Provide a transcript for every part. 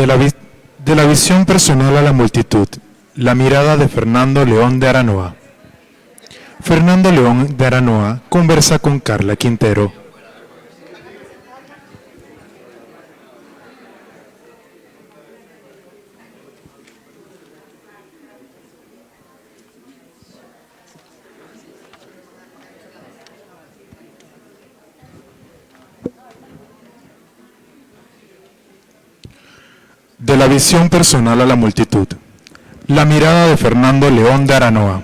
De la visión personal a la multitud, la mirada de Fernando León de Aranoa. Fernando León de Aranoa conversa con Carla Quintero. De la visión personal a la multitud, la mirada de Fernando León de Aranoa.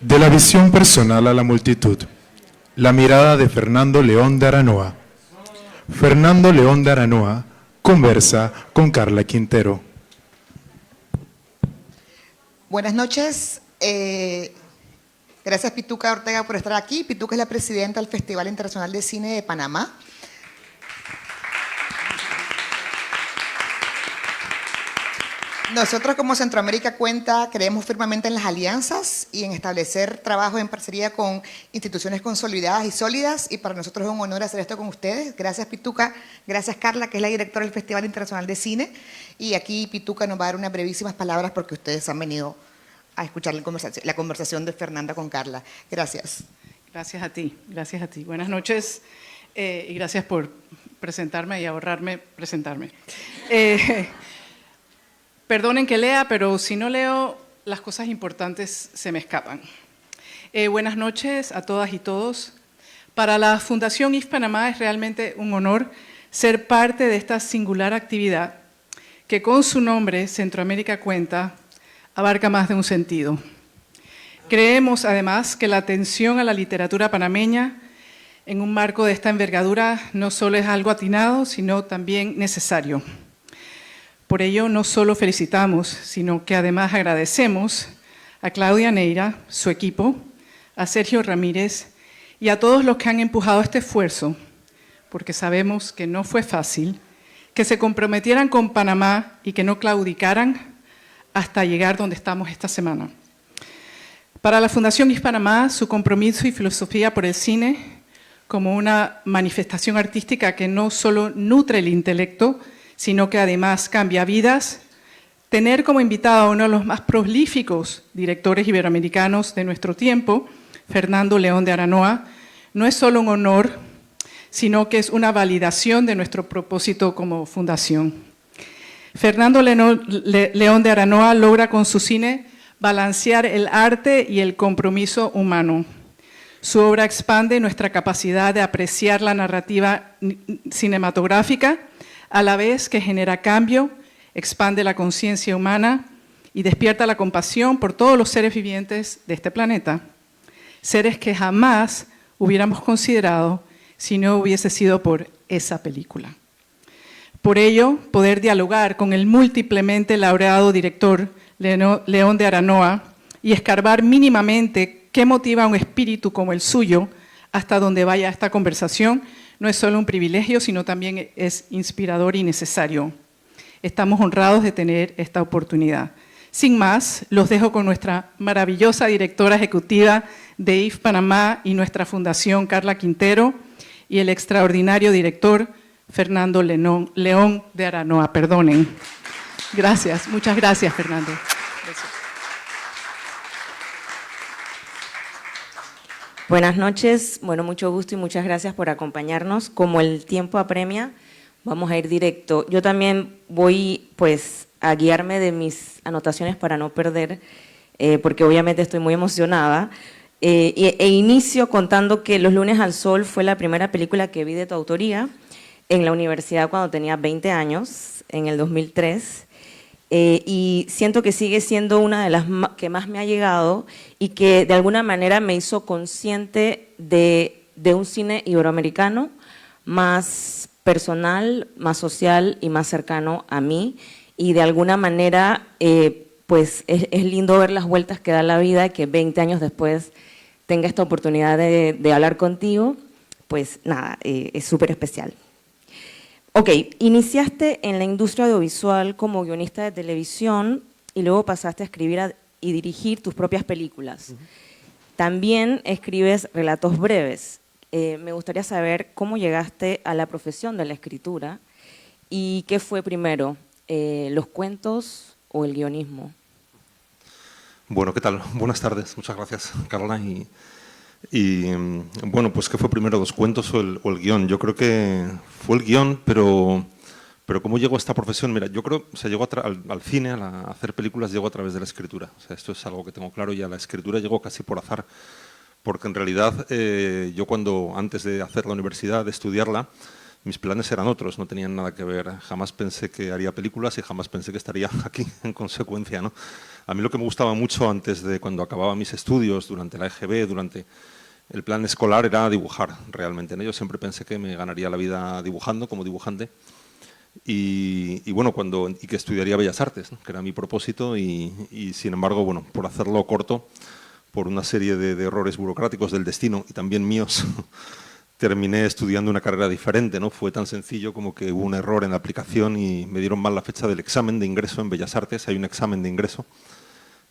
De la visión personal a la multitud, la mirada de Fernando León de Aranoa. Fernando León de Aranoa conversa con Carla Quintero. Buenas noches. Gracias Pituca Ortega por estar aquí. Pituca es la presidenta del Festival Internacional de Cine de Panamá. Nosotros como Centroamérica Cuenta creemos firmemente en las alianzas y en establecer trabajo en parcería con instituciones consolidadas y sólidas, y para nosotros es un honor hacer esto con ustedes. Gracias Pituca, gracias Carla, que es la directora del Festival Internacional de Cine, y aquí Pituca nos va a dar unas brevísimas palabras porque ustedes han venido a escuchar la conversación de Fernanda con Carla. Gracias. Gracias a ti, gracias a ti. Buenas noches y gracias por presentarme y ahorrarme presentarme. Perdonen que lea, pero si no leo, las cosas importantes se me escapan. Buenas noches a todas y todos. Para la Fundación IF Panamá es realmente un honor ser parte de esta singular actividad que con su nombre, Centroamérica Cuenta, abarca más de un sentido. Creemos, además, que la atención a la literatura panameña en un marco de esta envergadura no solo es algo atinado, sino también necesario. Por ello, no solo felicitamos, sino que además agradecemos a Claudia Neira, su equipo, a Sergio Ramírez y a todos los que han empujado este esfuerzo, porque sabemos que no fue fácil, que se comprometieran con Panamá y que no claudicaran hasta llegar donde estamos esta semana. Para la Fundación IF Panamá, su compromiso y filosofía por el cine como una manifestación artística que no solo nutre el intelecto, sino que además cambia vidas, tener como invitado a uno de los más prolíficos directores iberoamericanos de nuestro tiempo, Fernando León de Aranoa, no es solo un honor, sino que es una validación de nuestro propósito como fundación. Fernando León de Aranoa logra con su cine balancear el arte y el compromiso humano. Su obra expande nuestra capacidad de apreciar la narrativa cinematográfica, a la vez que genera cambio, expande la conciencia humana y despierta la compasión por todos los seres vivientes de este planeta. Seres que jamás hubiéramos considerado si no hubiese sido por esa película. Por ello, poder dialogar con el múltiplemente laureado director León de Aranoa y escarbar mínimamente qué motiva a un espíritu como el suyo hasta donde vaya esta conversación, no es solo un privilegio, sino también es inspirador y necesario. Estamos honrados de tener esta oportunidad. Sin más, los dejo con nuestra maravillosa directora ejecutiva de IF Panamá y nuestra fundación, Carla Quintero, y el extraordinario director, Fernando León de Aranoa. Perdonen. Gracias, muchas gracias, Fernando. Gracias. Buenas noches, bueno, mucho gusto y muchas gracias por acompañarnos. Como el tiempo apremia, vamos a ir directo. Yo también voy pues a guiarme de mis anotaciones para no perder, porque obviamente estoy muy emocionada. E inicio contando que Los lunes al sol fue la primera película que vi de tu autoría en la universidad cuando tenía 20 años, en el 2003. Y siento que sigue siendo una de las que más me ha llegado y que de alguna manera me hizo consciente de un cine iberoamericano más personal, más social y más cercano a mí, y de alguna manera pues es lindo ver las vueltas que da la vida y que 20 años después tenga esta oportunidad de hablar contigo, pues nada, es súper especial. Ok, iniciaste en la industria audiovisual como guionista de televisión y luego pasaste a escribir y dirigir tus propias películas. También escribes relatos breves. Me gustaría saber cómo llegaste a la profesión de la escritura y qué fue primero, los cuentos o el guionismo. Bueno, ¿qué tal? Buenas tardes. Muchas gracias, Carla. Bueno, pues ¿qué fue primero, los cuentos o el guión? Yo creo que fue el guión, pero ¿cómo llegó a esta profesión? Mira, yo creo, o sea, llegó al cine, a hacer películas, llegó a través de la escritura. O sea, esto es algo que tengo claro y a la escritura llegó casi por azar. Porque en realidad yo antes de hacer la universidad, de estudiarla, mis planes eran otros, no tenían nada que ver. Jamás pensé que haría películas y jamás pensé que estaría aquí en consecuencia, ¿no? A mí lo que me gustaba mucho antes de cuando acababa mis estudios, durante la EGB, durante el plan escolar, era dibujar realmente, ¿no? Yo siempre pensé que me ganaría la vida dibujando, como dibujante, y bueno, y que estudiaría Bellas Artes, ¿no? Que era mi propósito, y sin embargo, bueno, por hacerlo corto, por una serie de errores burocráticos del destino y también míos, terminé estudiando una carrera diferente, ¿no? Fue tan sencillo como que hubo un error en la aplicación y me dieron mal la fecha del examen de ingreso en Bellas Artes. Hay un examen de ingreso.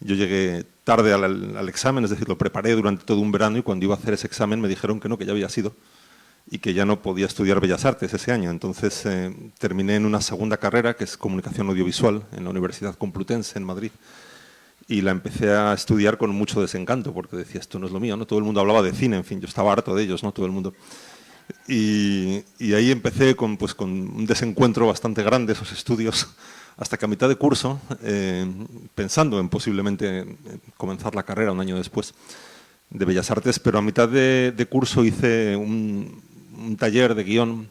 Yo llegué tarde al examen, es decir, lo preparé durante todo un verano y cuando iba a hacer ese examen me dijeron que no, que ya había sido y que ya no podía estudiar Bellas Artes ese año. Entonces terminé en una segunda carrera, que es Comunicación Audiovisual, en la Universidad Complutense, en Madrid. Y la empecé a estudiar con mucho desencanto, porque decía, esto no es lo mío, ¿no? Todo el mundo hablaba de cine, en fin, yo estaba harto de ellos, ¿no? Todo el mundo. Y ahí empecé con un desencuentro bastante grande, esos estudios, hasta que a mitad de curso, pensando en posiblemente comenzar la carrera un año después de Bellas Artes, pero a mitad de curso hice un taller de guión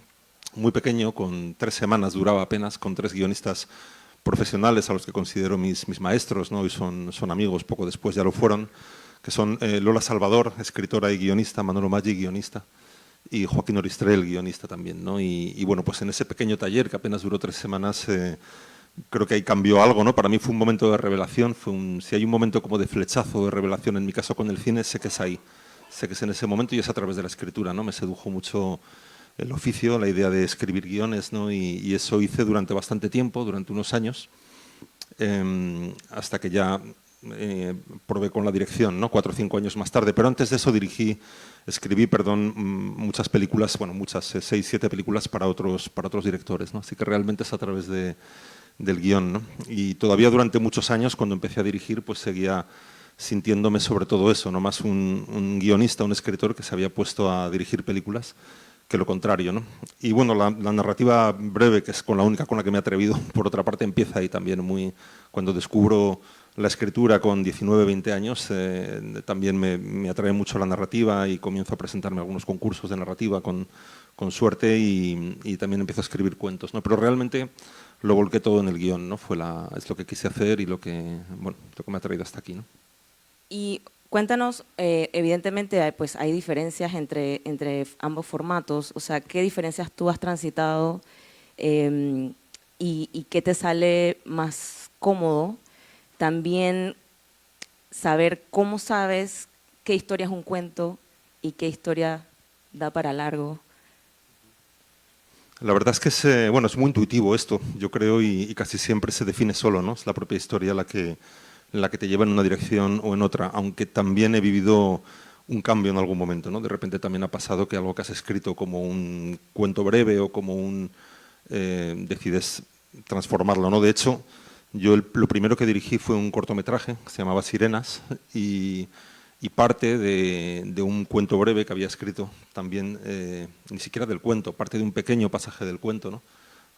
muy pequeño, con 3 semanas duraba apenas, con 3 guionistas profesionales a los que considero mis maestros, ¿no? Y son amigos, poco después ya lo fueron, que son Lola Salvador, escritora y guionista, Manolo Maggi, guionista, y Joaquín Oristrel, guionista también, ¿no? Y bueno, pues en ese pequeño taller, que apenas duró 3 semanas, creo que ahí cambió algo, ¿no? Para mí fue un momento de revelación, si hay un momento como de flechazo de revelación en mi caso con el cine, sé que es ahí, sé que es en ese momento y es a través de la escritura, ¿no? Me sedujo mucho el oficio, la idea de escribir guiones, ¿no? Y eso hice durante bastante tiempo, durante unos años, hasta que ya probé con la dirección, ¿no? 4 o 5 años más tarde. Pero antes de eso escribí muchas películas, bueno, muchas, 6, 7 películas para otros directores, ¿no? Así que realmente es a través del guión, ¿no? Y todavía durante muchos años, cuando empecé a dirigir, pues seguía sintiéndome sobre todo eso, no más un guionista, un escritor que se había puesto a dirigir películas, que lo contrario, ¿no? Y bueno, la narrativa breve, que es con la única con la que me he atrevido, por otra parte, empieza ahí también cuando descubro la escritura con 19, 20 años, también me atrae mucho la narrativa y comienzo a presentarme a algunos concursos de narrativa con suerte y también empiezo a escribir cuentos, ¿no? Pero realmente lo volqué todo en el guión, ¿no? Es lo que quise hacer y lo que me ha traído hasta aquí, ¿no? Y cuéntanos, evidentemente pues hay diferencias entre ambos formatos, o sea, ¿qué diferencias tú has transitado y qué te sale más cómodo? También saber cómo sabes qué historia es un cuento y qué historia da para largo. La verdad es que es muy intuitivo esto, yo creo, y casi siempre se define solo, ¿no? Es la propia historia la que te lleva en una dirección o en otra, aunque también he vivido un cambio en algún momento, ¿no? De repente también ha pasado que algo que has escrito como un cuento breve o como decides transformarlo, ¿no? De hecho, yo lo primero que dirigí fue un cortometraje que se llamaba Sirenas y parte de un cuento breve que había escrito también, ni siquiera del cuento, parte de un pequeño pasaje del cuento, ¿no?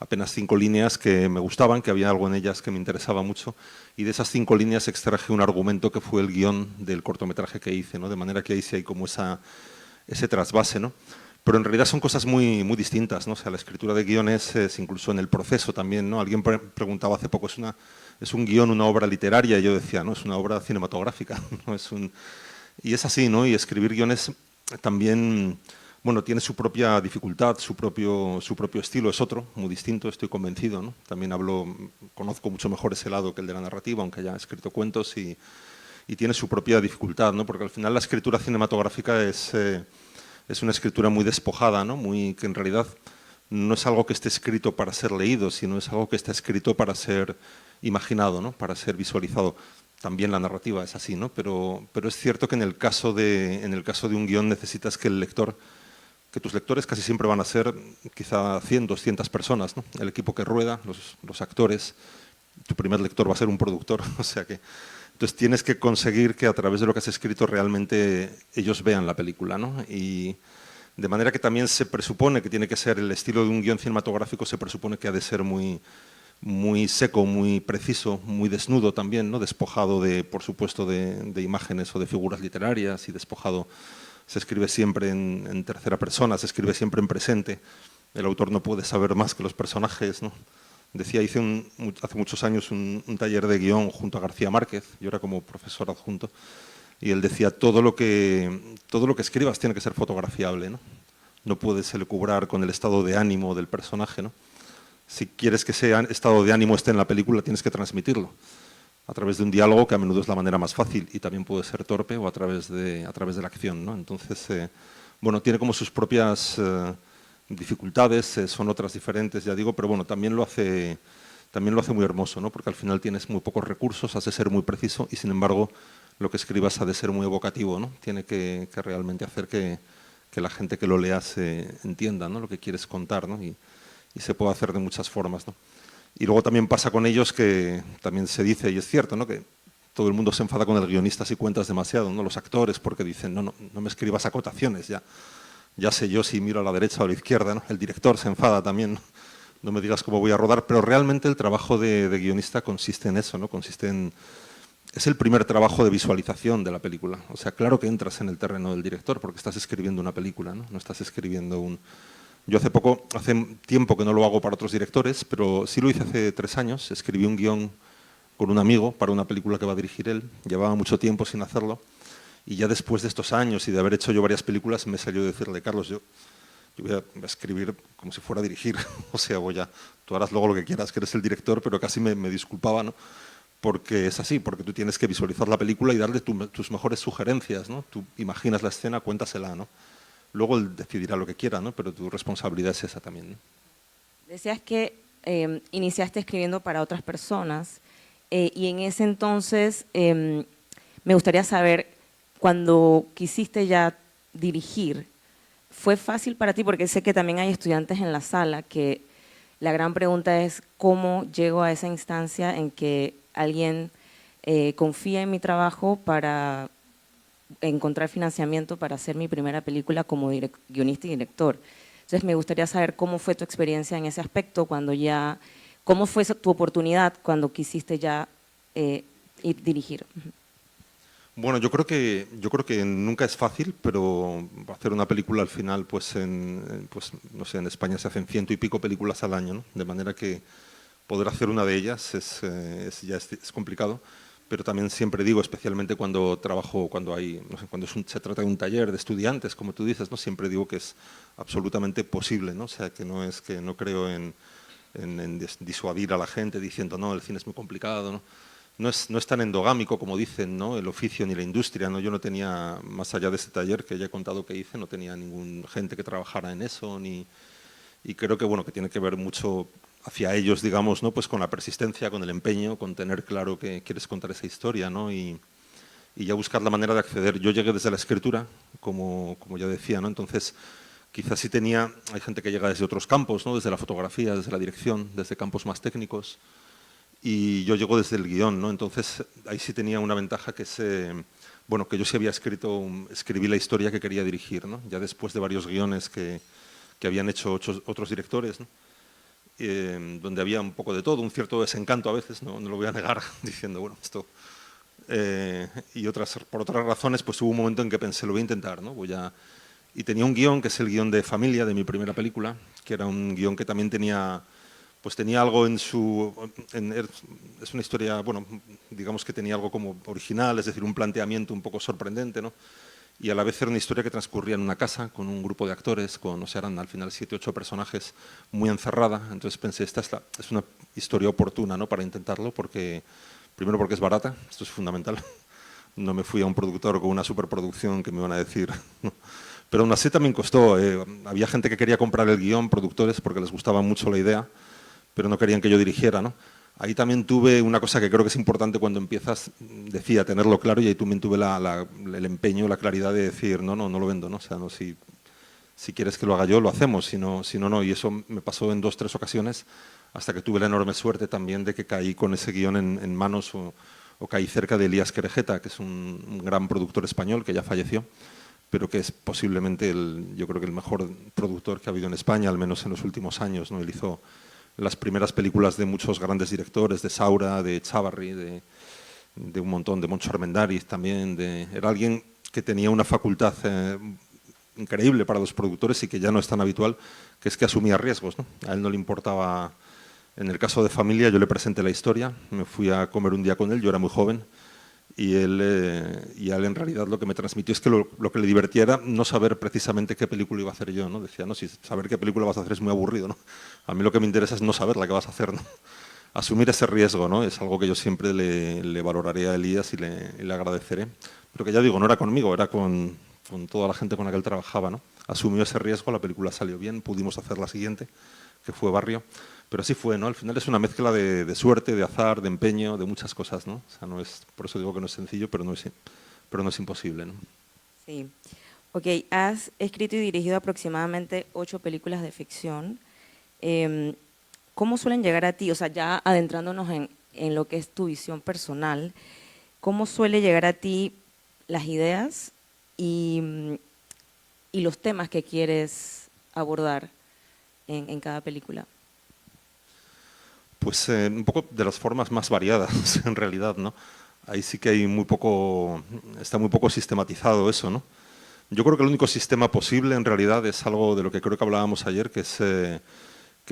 Apenas 5 líneas que me gustaban, que había algo en ellas que me interesaba mucho, y de esas 5 líneas extraje un argumento que fue el guión del cortometraje que hice, ¿no? De manera que ahí sí hay como ese trasvase, ¿no? Pero en realidad son cosas muy, muy distintas, ¿no? O sea, la escritura de guiones es incluso en el proceso también, ¿no? Alguien preguntaba hace poco, ¿es un guión una obra literaria? Y yo decía, no, es una obra cinematográfica, ¿no? Y es así, ¿no? Y escribir guiones también, bueno, tiene su propia dificultad, su propio estilo es otro, muy distinto, estoy convencido, ¿no? También conozco mucho mejor ese lado que el de la narrativa, aunque haya escrito cuentos, y tiene su propia dificultad, ¿no? Porque al final la escritura cinematográfica es una escritura muy despojada, ¿no? Que en realidad no es algo que esté escrito para ser leído, sino es algo que está escrito para ser imaginado, ¿no? Para ser visualizado. también la narrativa es así, ¿no? Pero es cierto que en el caso de un guión necesitas que tus lectores casi siempre van a ser quizá 100, 200 personas, ¿no? El equipo que rueda, los actores, tu primer lector va a ser un productor, o sea que… Entonces tienes que conseguir que a través de lo que has escrito realmente ellos vean la película, ¿no? Y de manera que también se presupone que tiene que ser el estilo de un guión cinematográfico, se presupone que ha de ser muy seco, muy preciso, muy desnudo también, ¿no? Despojado por supuesto, de imágenes o de figuras literarias y despojado, se escribe siempre en tercera persona, se escribe siempre en presente. El autor no puede saber más que los personajes, ¿no? Decía, hice hace muchos años un taller de guión junto a García Márquez, yo era como profesor adjunto, y él decía, todo lo que escribas tiene que ser fotografiable, ¿no? No puedes elucubrar con el estado de ánimo del personaje, ¿no? Si quieres que ese estado de ánimo esté en la película, tienes que transmitirlo a través de un diálogo, que a menudo es la manera más fácil y también puede ser torpe, o a través de la acción, ¿no? Entonces, bueno, tiene como sus propias dificultades, son otras diferentes, ya digo, pero bueno, también lo hace muy hermoso, ¿no? Porque al final tienes muy pocos recursos, has de ser muy preciso y sin embargo lo que escribas ha de ser muy evocativo, ¿no? Tiene que realmente hacer que la gente que lo lea entienda, ¿no? Lo que quieres contar, ¿no? Y se puede hacer de muchas formas, ¿no? Y luego también pasa con ellos que también se dice, y es cierto, ¿no? Que todo el mundo se enfada con el guionista si cuentas demasiado, ¿no? Los actores, porque dicen, no me escribas acotaciones, ya sé yo si miro a la derecha o a la izquierda, ¿no? El director se enfada también, no me digas cómo voy a rodar, pero realmente el trabajo de guionista consiste en eso, ¿no? Es el primer trabajo de visualización de la película. O sea, claro que entras en el terreno del director porque estás escribiendo una película, ¿no? No estás escribiendo Yo hace tiempo que no lo hago para otros directores, pero sí lo hice hace 3 años, escribí un guión con un amigo para una película que va a dirigir él, llevaba mucho tiempo sin hacerlo, y ya después de estos años y de haber hecho yo varias películas, me salió decirle, Carlos, yo voy a escribir como si fuera a dirigir, o sea, tú harás luego lo que quieras, que eres el director, pero casi me disculpaba, ¿no? Porque es así, porque tú tienes que visualizar la película y darle tus mejores sugerencias, ¿no? Tú imaginas la escena, cuéntasela, ¿no? Luego él decidirá lo que quiera, ¿no? Pero tu responsabilidad es esa también, ¿no? Decías que iniciaste escribiendo para otras personas y en ese entonces me gustaría saber, cuando quisiste ya dirigir, ¿fue fácil para ti? Porque sé que también hay estudiantes en la sala que la gran pregunta es cómo llego a esa instancia en que alguien confía en mi trabajo para encontrar financiamiento para hacer mi primera película como guionista y director. Entonces me gustaría saber cómo fue tu experiencia en ese aspecto, cómo fue tu oportunidad cuando quisiste ya ir dirigir. Bueno, yo creo que nunca es fácil, pero hacer una película al final, pues no sé, en España se hacen 100 y pico películas al año, ¿no? De manera que poder hacer una de ellas es complicado. Pero también siempre digo, especialmente cuando trabajo, cuando se trata de un taller de estudiantes, como tú dices, ¿no? Siempre digo que es absolutamente posible, ¿no? O sea, que no creo en disuadir a la gente diciendo, no, el cine es muy complicado, ¿no? No es tan endogámico como dicen, ¿no? El oficio ni la industria, ¿no? Yo no tenía, más allá de ese taller que ya he contado que hice, no tenía ninguna gente que trabajara en eso, y creo que, bueno, que tiene que ver mucho hacia ellos, digamos, ¿no? Pues con la persistencia, con el empeño, con tener claro que quieres contar esa historia, ¿no? Y ya buscar la manera de acceder. Yo llegué desde la escritura, como ya decía, ¿no? Entonces, quizás sí hay gente que llega desde otros campos, ¿no? Desde la fotografía, desde la dirección, desde campos más técnicos, y yo llego desde el guión, ¿no? Entonces, ahí sí tenía una ventaja que es, bueno, que yo sí había escribí la historia que quería dirigir, ¿no? Ya después de varios guiones que habían hecho otros directores, ¿no? Donde había un poco de todo, un cierto desencanto a veces, no lo voy a negar, diciendo, bueno, esto… y por otras razones, pues hubo un momento en que pensé, lo voy a intentar, ¿no? Y tenía un guión, que es el guión de Familia, de mi primera película, que era un guión que también tenía algo es una historia, bueno, digamos que tenía algo como original, es decir, un planteamiento un poco sorprendente, ¿no? Y a la vez era una historia que transcurría en una casa con un grupo de actores, o sea, eran al final 7 u 8 personajes, muy encerrada. Entonces pensé, esta es una historia oportuna, ¿no? Para intentarlo, primero porque es barata, esto es fundamental. No me fui a un productor con una superproducción que me iban a decir, ¿no? Pero aún así también costó. Había gente que quería comprar el guión, productores, porque les gustaba mucho la idea, pero no querían que yo dirigiera, ¿no? Ahí también tuve una cosa que creo que es importante cuando empiezas, decía, tenerlo claro, y ahí también tuve el empeño, la claridad de decir, no lo vendo, ¿no? O sea, no, si quieres que lo haga yo, lo hacemos, si no, no. Y eso me pasó en 2 o 3 ocasiones, hasta que tuve la enorme suerte también de que caí con ese guión en manos o caí cerca de Elías Querejeta, que es un gran productor español que ya falleció, pero que es posiblemente yo creo que el mejor productor que ha habido en España, al menos en los últimos años, ¿no? Él hizo las primeras películas de muchos grandes directores, de Saura, de Chávarri, de un montón, de Moncho Armendáriz también. Era alguien que tenía una facultad increíble para los productores y que ya no es tan habitual, que es que asumía riesgos, ¿no? A él no le importaba. En el caso de Familia, yo le presenté la historia, me fui a comer un día con él, yo era muy joven, y a él en realidad lo que me transmitió es que lo que le divertía era no saber precisamente qué película iba a hacer yo, ¿no? Decía, no, si saber qué película vas a hacer es muy aburrido, ¿no? A mí lo que me interesa es no saber la que vas a hacer, ¿no? Asumir ese riesgo, ¿no? Es algo que yo siempre le valoraré a Elías y le agradeceré. Pero que ya digo, no era conmigo, era con toda la gente con la que él trabajaba, ¿no? Asumió ese riesgo, la película salió bien, pudimos hacer la siguiente, que fue Barrio. Pero así fue, ¿no? Al final es una mezcla de suerte, de azar, de empeño, de muchas cosas, ¿no? O sea, por eso digo que no es sencillo, pero no es imposible, ¿no? Sí. Ok, has escrito y dirigido aproximadamente 8 películas de ficción. ¿Cómo suelen llegar a ti? O sea, ya adentrándonos en lo que es tu visión personal, ¿cómo suele llegar a ti las ideas y los temas que quieres abordar en cada película? Pues un poco de las formas más variadas, en realidad, ¿no? Ahí sí que hay está muy poco sistematizado eso, ¿no? Yo creo que el único sistema posible, en realidad, es algo de lo que creo que hablábamos ayer, que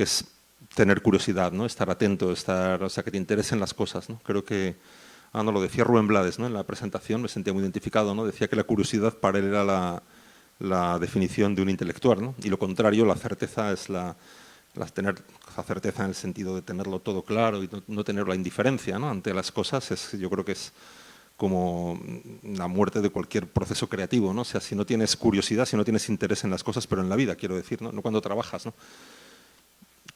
es tener curiosidad, ¿no? Estar atento, o sea, que te interesen las cosas, ¿no? Creo que, no, lo decía Rubén Blades, ¿no? En la presentación, me sentía muy identificado, ¿no? Decía que la curiosidad para él era la definición de un intelectual, ¿no? Y lo contrario, la certeza es tener la certeza en el sentido de tenerlo todo claro y no tener la indiferencia, ¿no? Ante las cosas. Yo creo que es como la muerte de cualquier proceso creativo, ¿no? O sea, si no tienes curiosidad, si no tienes interés en las cosas, pero en la vida, quiero decir, ¿no? No cuando trabajas, ¿no?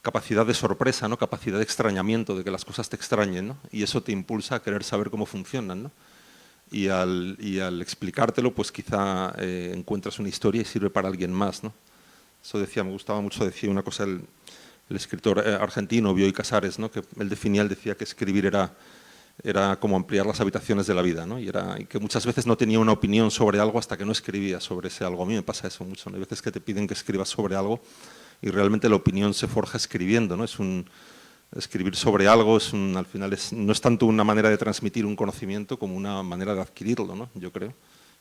Capacidad de sorpresa, ¿no? Capacidad de extrañamiento, de que las cosas te extrañen, ¿no? Y eso te impulsa a querer saber cómo funcionan, ¿no? Y al explicártelo, pues quizá encuentras una historia y sirve para alguien más, ¿no? Eso decía, me gustaba mucho, decía una cosa el escritor argentino, Bioy Casares, ¿no? Que él decía que escribir era como ampliar las habitaciones de la vida, ¿no? Y que muchas veces no tenía una opinión sobre algo hasta que no escribía sobre ese algo. A mí me pasa eso mucho, ¿no? Hay veces que te piden que escribas sobre algo y realmente la opinión se forja escribiendo, ¿no? Escribir sobre algo al final no es tanto una manera de transmitir un conocimiento como una manera de adquirirlo, ¿no? Yo creo.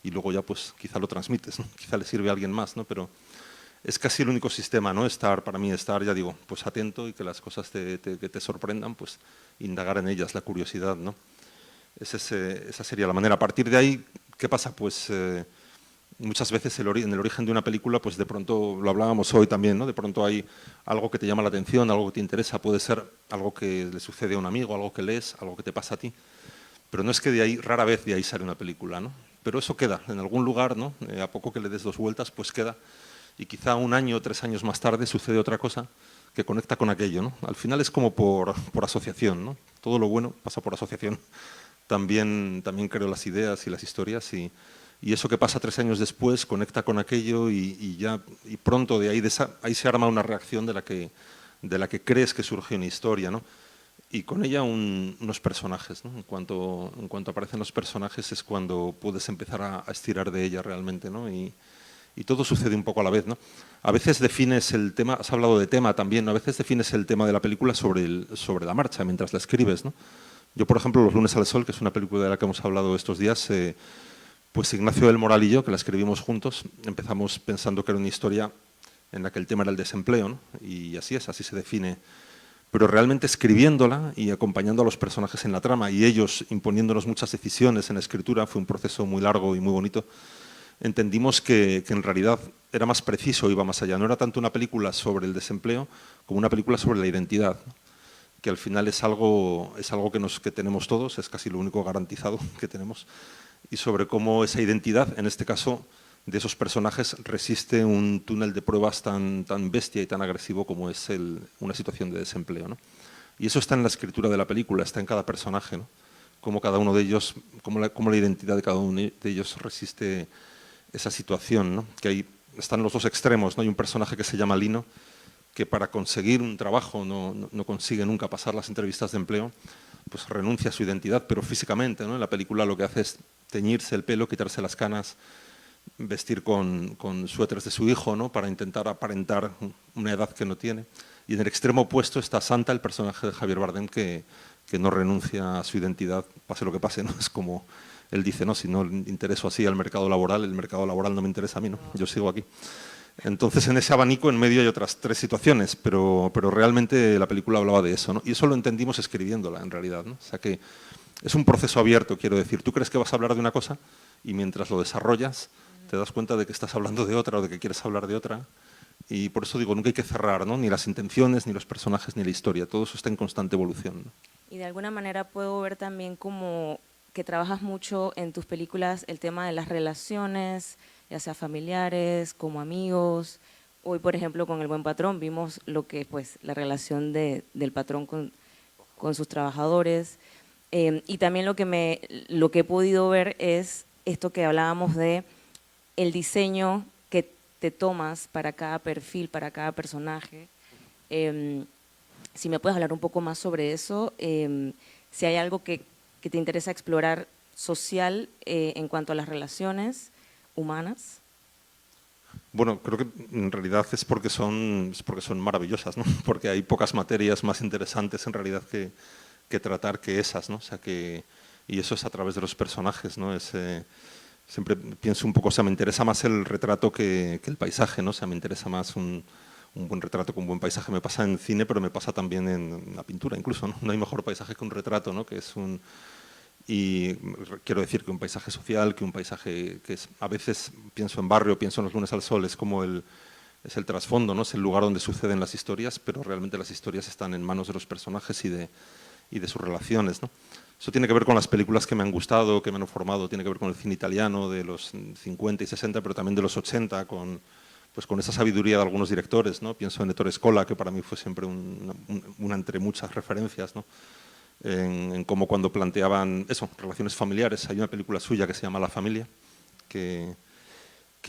Y luego ya pues quizá lo transmites, ¿no? Quizá le sirve a alguien más, ¿no? Pero es casi el único sistema, ¿no? Para mí estar, ya digo, pues atento y que las cosas que te sorprendan, pues indagar en ellas, la curiosidad, ¿no? Esa sería la manera. A partir de ahí, ¿qué pasa? Pues muchas veces en el origen de una película, pues de pronto, lo hablábamos hoy también, ¿no? De pronto hay algo que te llama la atención, algo que te interesa, puede ser algo que le sucede a un amigo, algo que lees, algo que te pasa a ti, pero no es que rara vez de ahí sale una película, ¿no? Pero eso queda en algún lugar, ¿no? A poco que le des 2 vueltas, pues queda, y quizá 1 año o 3 años más tarde sucede otra cosa que conecta con aquello, ¿no? Al final es como por asociación, ¿no? Todo lo bueno pasa por asociación. También creo las ideas y las historias y eso que pasa 3 años después conecta con aquello y pronto de ahí se arma una reacción de la que crees que surge una historia, ¿no? Y con ella unos personajes, ¿no? En cuanto aparecen los personajes es cuando puedes empezar a estirar de ella realmente, ¿no? Y todo sucede un poco a la vez, ¿no? A veces defines el tema, has hablado de tema también, ¿no? A veces defines el tema de la película sobre la marcha, mientras la escribes, ¿no? Yo, por ejemplo, Los lunes al sol, que es una película de la que hemos hablado estos días, pues Ignacio del Moral y yo, que la escribimos juntos, empezamos pensando que era una historia en la que el tema era el desempleo, ¿no? Y así se define. Pero realmente escribiéndola y acompañando a los personajes en la trama y ellos imponiéndonos muchas decisiones en la escritura, fue un proceso muy largo y muy bonito, entendimos que en realidad era más preciso, iba más allá. No era tanto una película sobre el desempleo como una película sobre la identidad, que al final es algo que tenemos todos, es casi lo único garantizado que tenemos, y sobre cómo esa identidad, en este caso de esos personajes, resiste un túnel de pruebas tan bestia y tan agresivo como es una situación de desempleo, ¿no? Y eso está en la escritura de la película, está en cada personaje, ¿no? Cómo cada uno de ellos, cómo la identidad de cada uno de ellos resiste esa situación, ¿no? Que ahí están los dos extremos, ¿no? Hay un personaje que se llama Lino, que para conseguir un trabajo no consigue nunca pasar las entrevistas de empleo, pues renuncia a su identidad, pero físicamente, ¿no? En la película lo que hace es teñirse el pelo, quitarse las canas, vestir con suéteres de su hijo, ¿no? Para intentar aparentar una edad que no tiene. Y en el extremo opuesto está Santa, el personaje de Javier Bardem, que no renuncia a su identidad, pase lo que pase, ¿no? Es como él dice, no, si no intereso así al mercado laboral, el mercado laboral no me interesa a mí, ¿no? Yo sigo aquí. Entonces, en ese abanico, en medio hay otras 3 situaciones, pero realmente la película hablaba de eso, ¿no? Y eso lo entendimos escribiéndola, en realidad, ¿no? O sea que es un proceso abierto, quiero decir. Tú crees que vas a hablar de una cosa y mientras lo desarrollas te das cuenta de que estás hablando de otra o de que quieres hablar de otra. Y por eso digo, nunca hay que cerrar, ¿no? Ni las intenciones, ni los personajes, ni la historia. Todo eso está en constante evolución, ¿no? Y de alguna manera puedo ver también como que trabajas mucho en tus películas el tema de las relaciones, ya sea familiares, como amigos. Hoy, por ejemplo, con El Buen Patrón vimos lo que pues la relación del patrón con sus trabajadores. Y también lo que he podido ver es esto que hablábamos de el diseño que te tomas para cada perfil, para cada personaje. Si me puedes hablar un poco más sobre eso, si hay algo que te interesa explorar social en cuanto a las relaciones humanas. Bueno, creo que en realidad es porque son maravillosas, ¿no? Porque hay pocas materias más interesantes en realidad que tratar que esas, ¿no? O sea y eso es a través de los personajes, ¿no? Siempre pienso un poco, o sea, me interesa más el retrato que el paisaje, ¿no? O sea, me interesa más un buen retrato con un buen paisaje. Me pasa en cine, pero me pasa también en la pintura incluso, ¿no? No hay mejor paisaje que un retrato, ¿no? Y quiero decir que un paisaje social, que un paisaje que es, a veces pienso en Barrio, pienso en Los lunes al sol, es como es el trasfondo, ¿no? Es el lugar donde suceden las historias, pero realmente las historias están en manos de los personajes y de sus relaciones, ¿no? Eso tiene que ver con las películas que me han gustado, que me han formado, tiene que ver con el cine italiano de los 50 y 60, pero también de los 80, con esa sabiduría de algunos directores, ¿no? Pienso en Ettore Scola, que para mí fue siempre una entre muchas referencias, ¿no? En cómo cuando planteaban relaciones familiares. Hay una película suya que se llama La familia, que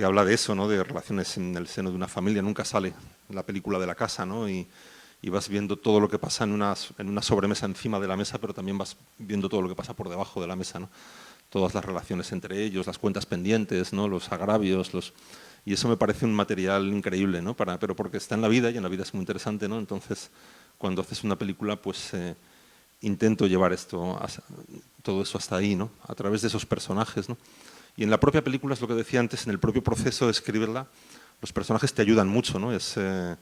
habla de eso, ¿no? De relaciones en el seno de una familia. Nunca sale la película de la casa, ¿no? Y vas viendo todo lo que pasa en una sobremesa encima de la mesa, pero también vas viendo todo lo que pasa por debajo de la mesa, ¿no? Todas las relaciones entre ellos, las cuentas pendientes, ¿no? Los agravios, y eso me parece un material increíble, ¿no? Pero porque está en la vida y en la vida es muy interesante, ¿no? Entonces, cuando haces una película, pues intento llevar todo eso hasta ahí, ¿no? A través de esos personajes, ¿no? Y en la propia película, es lo que decía antes, en el propio proceso de escribirla, los personajes te ayudan mucho, ¿no? Se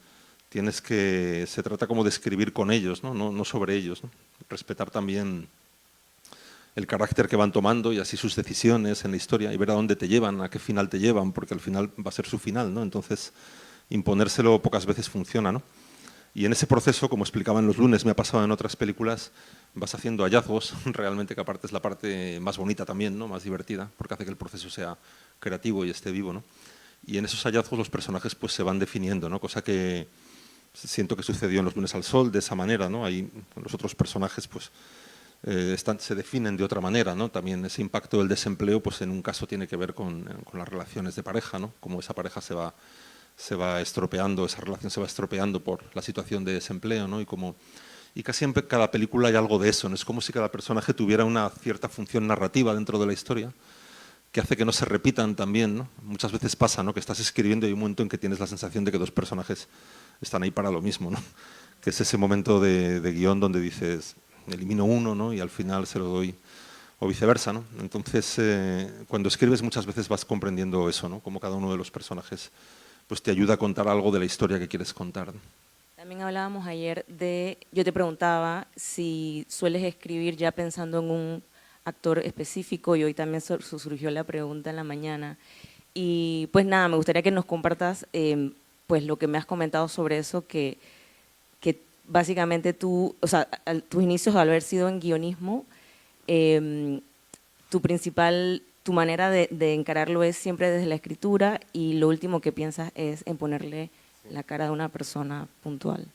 trata como de escribir con ellos, no sobre ellos, ¿no? Respetar también el carácter que van tomando y así sus decisiones en la historia y ver a dónde te llevan, a qué final te llevan, porque al final va a ser su final, ¿no? Entonces, imponérselo pocas veces funciona, ¿no? Y en ese proceso, como explicaba en Los lunes, me ha pasado en otras películas, vas haciendo hallazgos, realmente, que aparte es la parte más bonita también, ¿no? Más divertida, porque hace que el proceso sea creativo y esté vivo, ¿no? Y en esos hallazgos los personajes pues se van definiendo, ¿no? Cosa que siento que sucedió en Los lunes al sol de esa manera, ¿no? Ahí los otros personajes pues se definen de otra manera, ¿no? También ese impacto del desempleo pues en un caso tiene que ver con las relaciones de pareja, ¿no? Como esa pareja se va estropeando, esa relación se va estropeando por la situación de desempleo, ¿no? Y casi en cada película hay algo de eso, ¿no? Es como si cada personaje tuviera una cierta función narrativa dentro de la historia que hace que no se repitan también, ¿no? Muchas veces pasa, ¿no? Que estás escribiendo y hay un momento en que tienes la sensación de que 2 personajes están ahí para lo mismo, ¿no? Que es ese momento de guión donde dices, elimino uno, ¿no? Y al final se lo doy, o viceversa, ¿no? Entonces, cuando escribes muchas veces vas comprendiendo eso, ¿no? Como cada uno de los personajes pues te ayuda a contar algo de la historia que quieres contar, ¿no? También hablábamos ayer yo te preguntaba si sueles escribir ya pensando en un actor específico y hoy también surgió la pregunta en la mañana. Y pues nada, me gustaría que nos compartas pues lo que me has comentado sobre eso, que básicamente tú, o sea, tus inicios al haber sido en guionismo, tu manera de encararlo es siempre desde la escritura y lo último que piensas es en ponerle la cara de una persona puntual.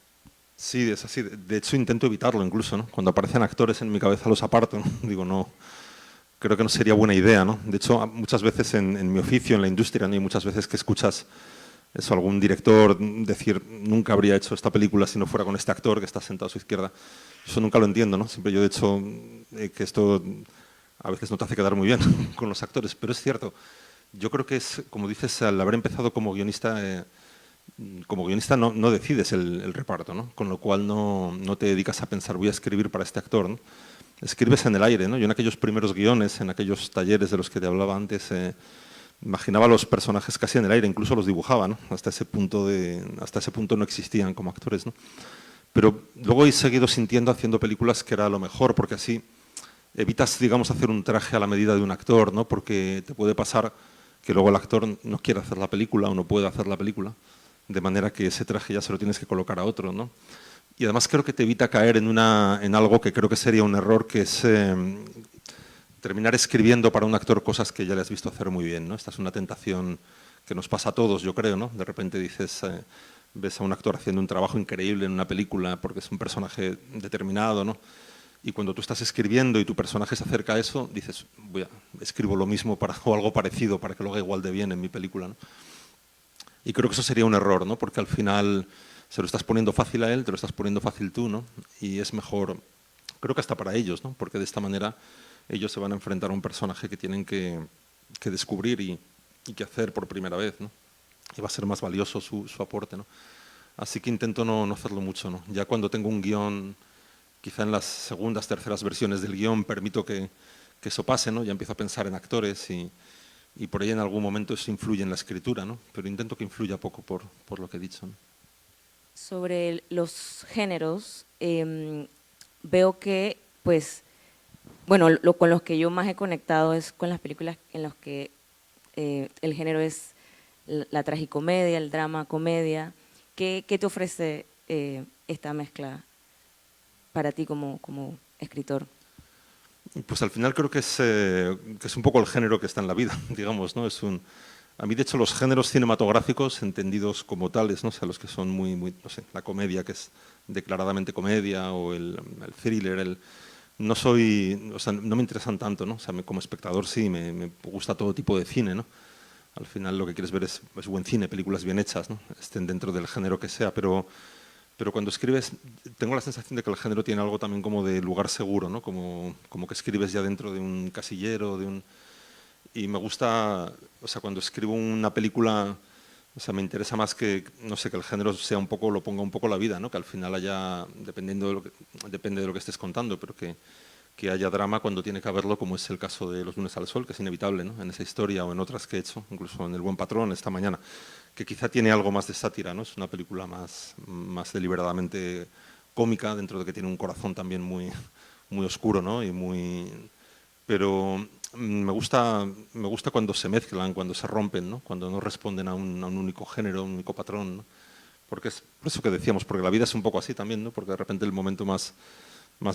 Sí, es así. De hecho, intento evitarlo incluso, ¿no? Cuando aparecen actores en mi cabeza los aparto, ¿no? Digo, no, creo que no sería buena idea, ¿no? De hecho, muchas veces en mi oficio, en la industria, ¿no? Hay muchas veces que escuchas eso, algún director decir, nunca habría hecho esta película si no fuera con este actor que está sentado a su izquierda. Eso nunca lo entiendo, ¿no? Siempre yo, de hecho, que esto a veces no te hace quedar muy bien con los actores, pero es cierto. Yo creo que es, como dices, al haber empezado como guionista no decides el reparto, ¿no? Con lo cual no te dedicas a pensar, voy a escribir para este actor, ¿no? Escribes en el aire, ¿no? Yo en aquellos primeros guiones, en aquellos talleres de los que te hablaba antes, imaginaba los personajes casi en el aire, incluso los dibujaba, ¿no? Hasta ese punto no existían como actores, ¿no? Pero luego he seguido sintiendo haciendo películas que era lo mejor, porque así evitas, digamos, hacer un traje a la medida de un actor, ¿no? Porque te puede pasar que luego el actor no quiere hacer la película o no puede hacer la película, de manera que ese traje ya se lo tienes que colocar a otro, ¿no? Y además creo que te evita caer en algo que creo que sería un error, que es terminar escribiendo para un actor cosas que ya le has visto hacer muy bien, ¿no? Esta es una tentación que nos pasa a todos, yo creo, ¿no? De repente dices, ves a un actor haciendo un trabajo increíble en una película porque es un personaje determinado, ¿no? Y cuando tú estás escribiendo y tu personaje se acerca a eso, dices, escribo lo mismo o algo parecido para que lo haga igual de bien en mi película, ¿no? Y creo que eso sería un error, ¿no? Porque al final se lo estás poniendo fácil a él, te lo estás poniendo fácil tú, ¿no? Y es mejor, creo que hasta para ellos, ¿no? Porque de esta manera ellos se van a enfrentar a un personaje que tienen que descubrir y que hacer por primera vez, ¿no? Y va a ser más valioso su aporte, ¿no? Así que intento no hacerlo mucho, ¿no? Ya cuando tengo un guión, quizá en las segundas, terceras versiones del guión, permito que eso pase, ¿no? Ya empiezo a pensar en actores y por ahí en algún momento eso influye en la escritura, ¿no? Pero intento que influya poco por lo que he dicho, ¿no? Sobre los géneros, veo que, pues, bueno, con los que yo más he conectado es con las películas en las que el género es la tragicomedia, el drama, comedia. ¿Qué te ofrece esta mezcla para ti como escritor? Pues al final creo que es un poco el género que está en la vida, digamos, ¿no? A mí, de hecho, los géneros cinematográficos, entendidos como tales, ¿no? O sea, los que son muy, no sé, la comedia, que es declaradamente comedia, o el thriller, no me interesan tanto, ¿no? O sea, como espectador sí, me gusta todo tipo de cine, ¿no? Al final lo que quieres ver es buen cine, películas bien hechas, ¿no? Estén dentro del género que sea, pero cuando escribes, tengo la sensación de que el género tiene algo también como de lugar seguro, ¿no? Como que escribes ya dentro de un casillero, y me gusta, o sea, cuando escribo una película, o sea, me interesa más que, no sé, que el género sea un poco, lo ponga un poco la vida, ¿no? Que al final haya, depende de lo que estés contando, pero que haya drama cuando tiene que haberlo, como es el caso de Los lunes al sol, que es inevitable, ¿no? En esa historia o en otras que he hecho, incluso en El buen patrón esta mañana, que quizá tiene algo más de sátira, ¿no? Es una película más deliberadamente cómica, dentro de que tiene un corazón también muy oscuro, ¿no? Pero me gusta cuando se mezclan, cuando se rompen, ¿no? Cuando no responden a un único género, a un único patrón, ¿no? Porque es por eso que decíamos, porque la vida es un poco así también, ¿no? Porque de repente el momento más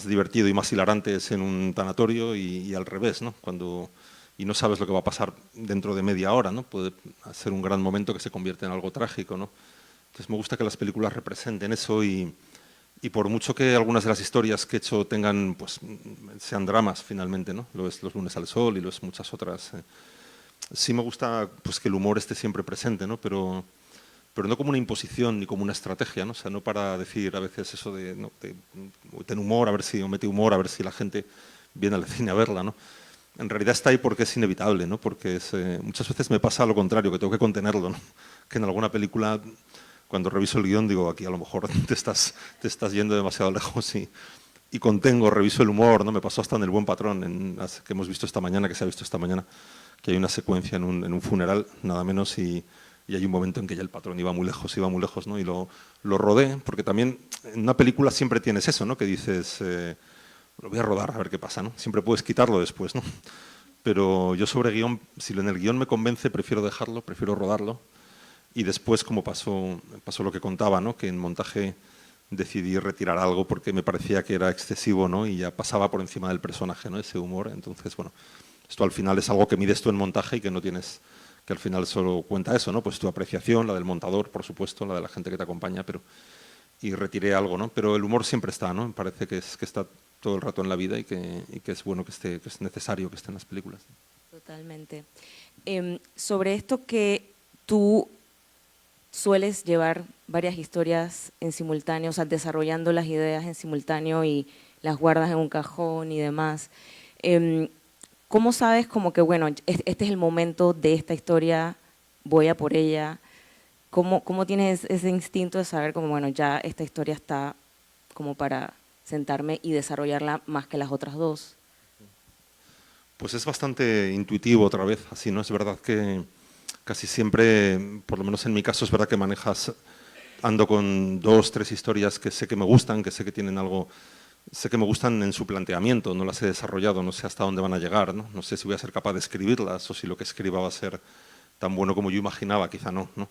divertido y más hilarante es en un tanatorio y al revés, ¿no? Y no sabes lo que va a pasar dentro de media hora, ¿no? Puede ser un gran momento que se convierte en algo trágico, ¿no? Entonces me gusta que las películas representen eso y por mucho que algunas de las historias que he hecho sean dramas finalmente, ¿no? Lo es Los lunes al sol y lo es muchas otras. Sí me gusta pues, que el humor esté siempre presente, ¿no? Pero no como una imposición ni como una estrategia, ¿no? O sea, no para decir a veces eso de, ¿no? ten humor, o mete humor, a ver si la gente viene al cine a verla, ¿no? En realidad está ahí porque es inevitable, ¿no? Porque muchas veces me pasa lo contrario, que tengo que contenerlo, ¿no? Que en alguna película, cuando reviso el guión, digo, aquí a lo mejor te estás yendo demasiado lejos y contengo, reviso el humor, ¿no? Me pasó hasta en El buen patrón, que hemos visto esta mañana, que se ha visto esta mañana, que hay una secuencia en un funeral, nada menos, y hay un momento en que ya el patrón iba muy lejos, ¿no? Y lo rodé, porque también en una película siempre tienes eso, ¿no? Que dices, lo voy a rodar a ver qué pasa, ¿no? Siempre puedes quitarlo después, ¿no? Pero yo sobre guión, si en el guión me convence, prefiero dejarlo, prefiero rodarlo. Y después, como pasó lo que contaba, ¿no? Que en montaje decidí retirar algo porque me parecía que era excesivo, ¿no? Y ya pasaba por encima del personaje, ¿no? Ese humor. Entonces, bueno, esto al final es algo que mides tú en montaje y que no tienes, que al final solo cuenta eso, ¿no? Pues tu apreciación, la del montador, por supuesto, la de la gente que te acompaña, y retiré algo, ¿no? Pero el humor siempre está, ¿no? Me parece que está todo el rato en la vida y que es bueno que esté, que es necesario que esté en las películas. Totalmente. Sobre esto que tú sueles llevar varias historias en simultáneo, o sea, desarrollando las ideas en simultáneo y las guardas en un cajón y demás. ¿Cómo sabes como que, bueno, este es el momento de esta historia, voy a por ella? ¿Cómo tienes ese instinto de saber como, bueno, ya esta historia está como para sentarme y desarrollarla más que las otras dos? Pues es bastante intuitivo otra vez, así, ¿no? Es verdad que casi siempre, por lo menos en mi caso, es verdad que ando con 2, 3 historias que sé que me gustan, que sé que tienen algo, sé que me gustan en su planteamiento, no las he desarrollado, no sé hasta dónde van a llegar, ¿no? No sé si voy a ser capaz de escribirlas o si lo que escriba va a ser tan bueno como yo imaginaba, quizá no, ¿no?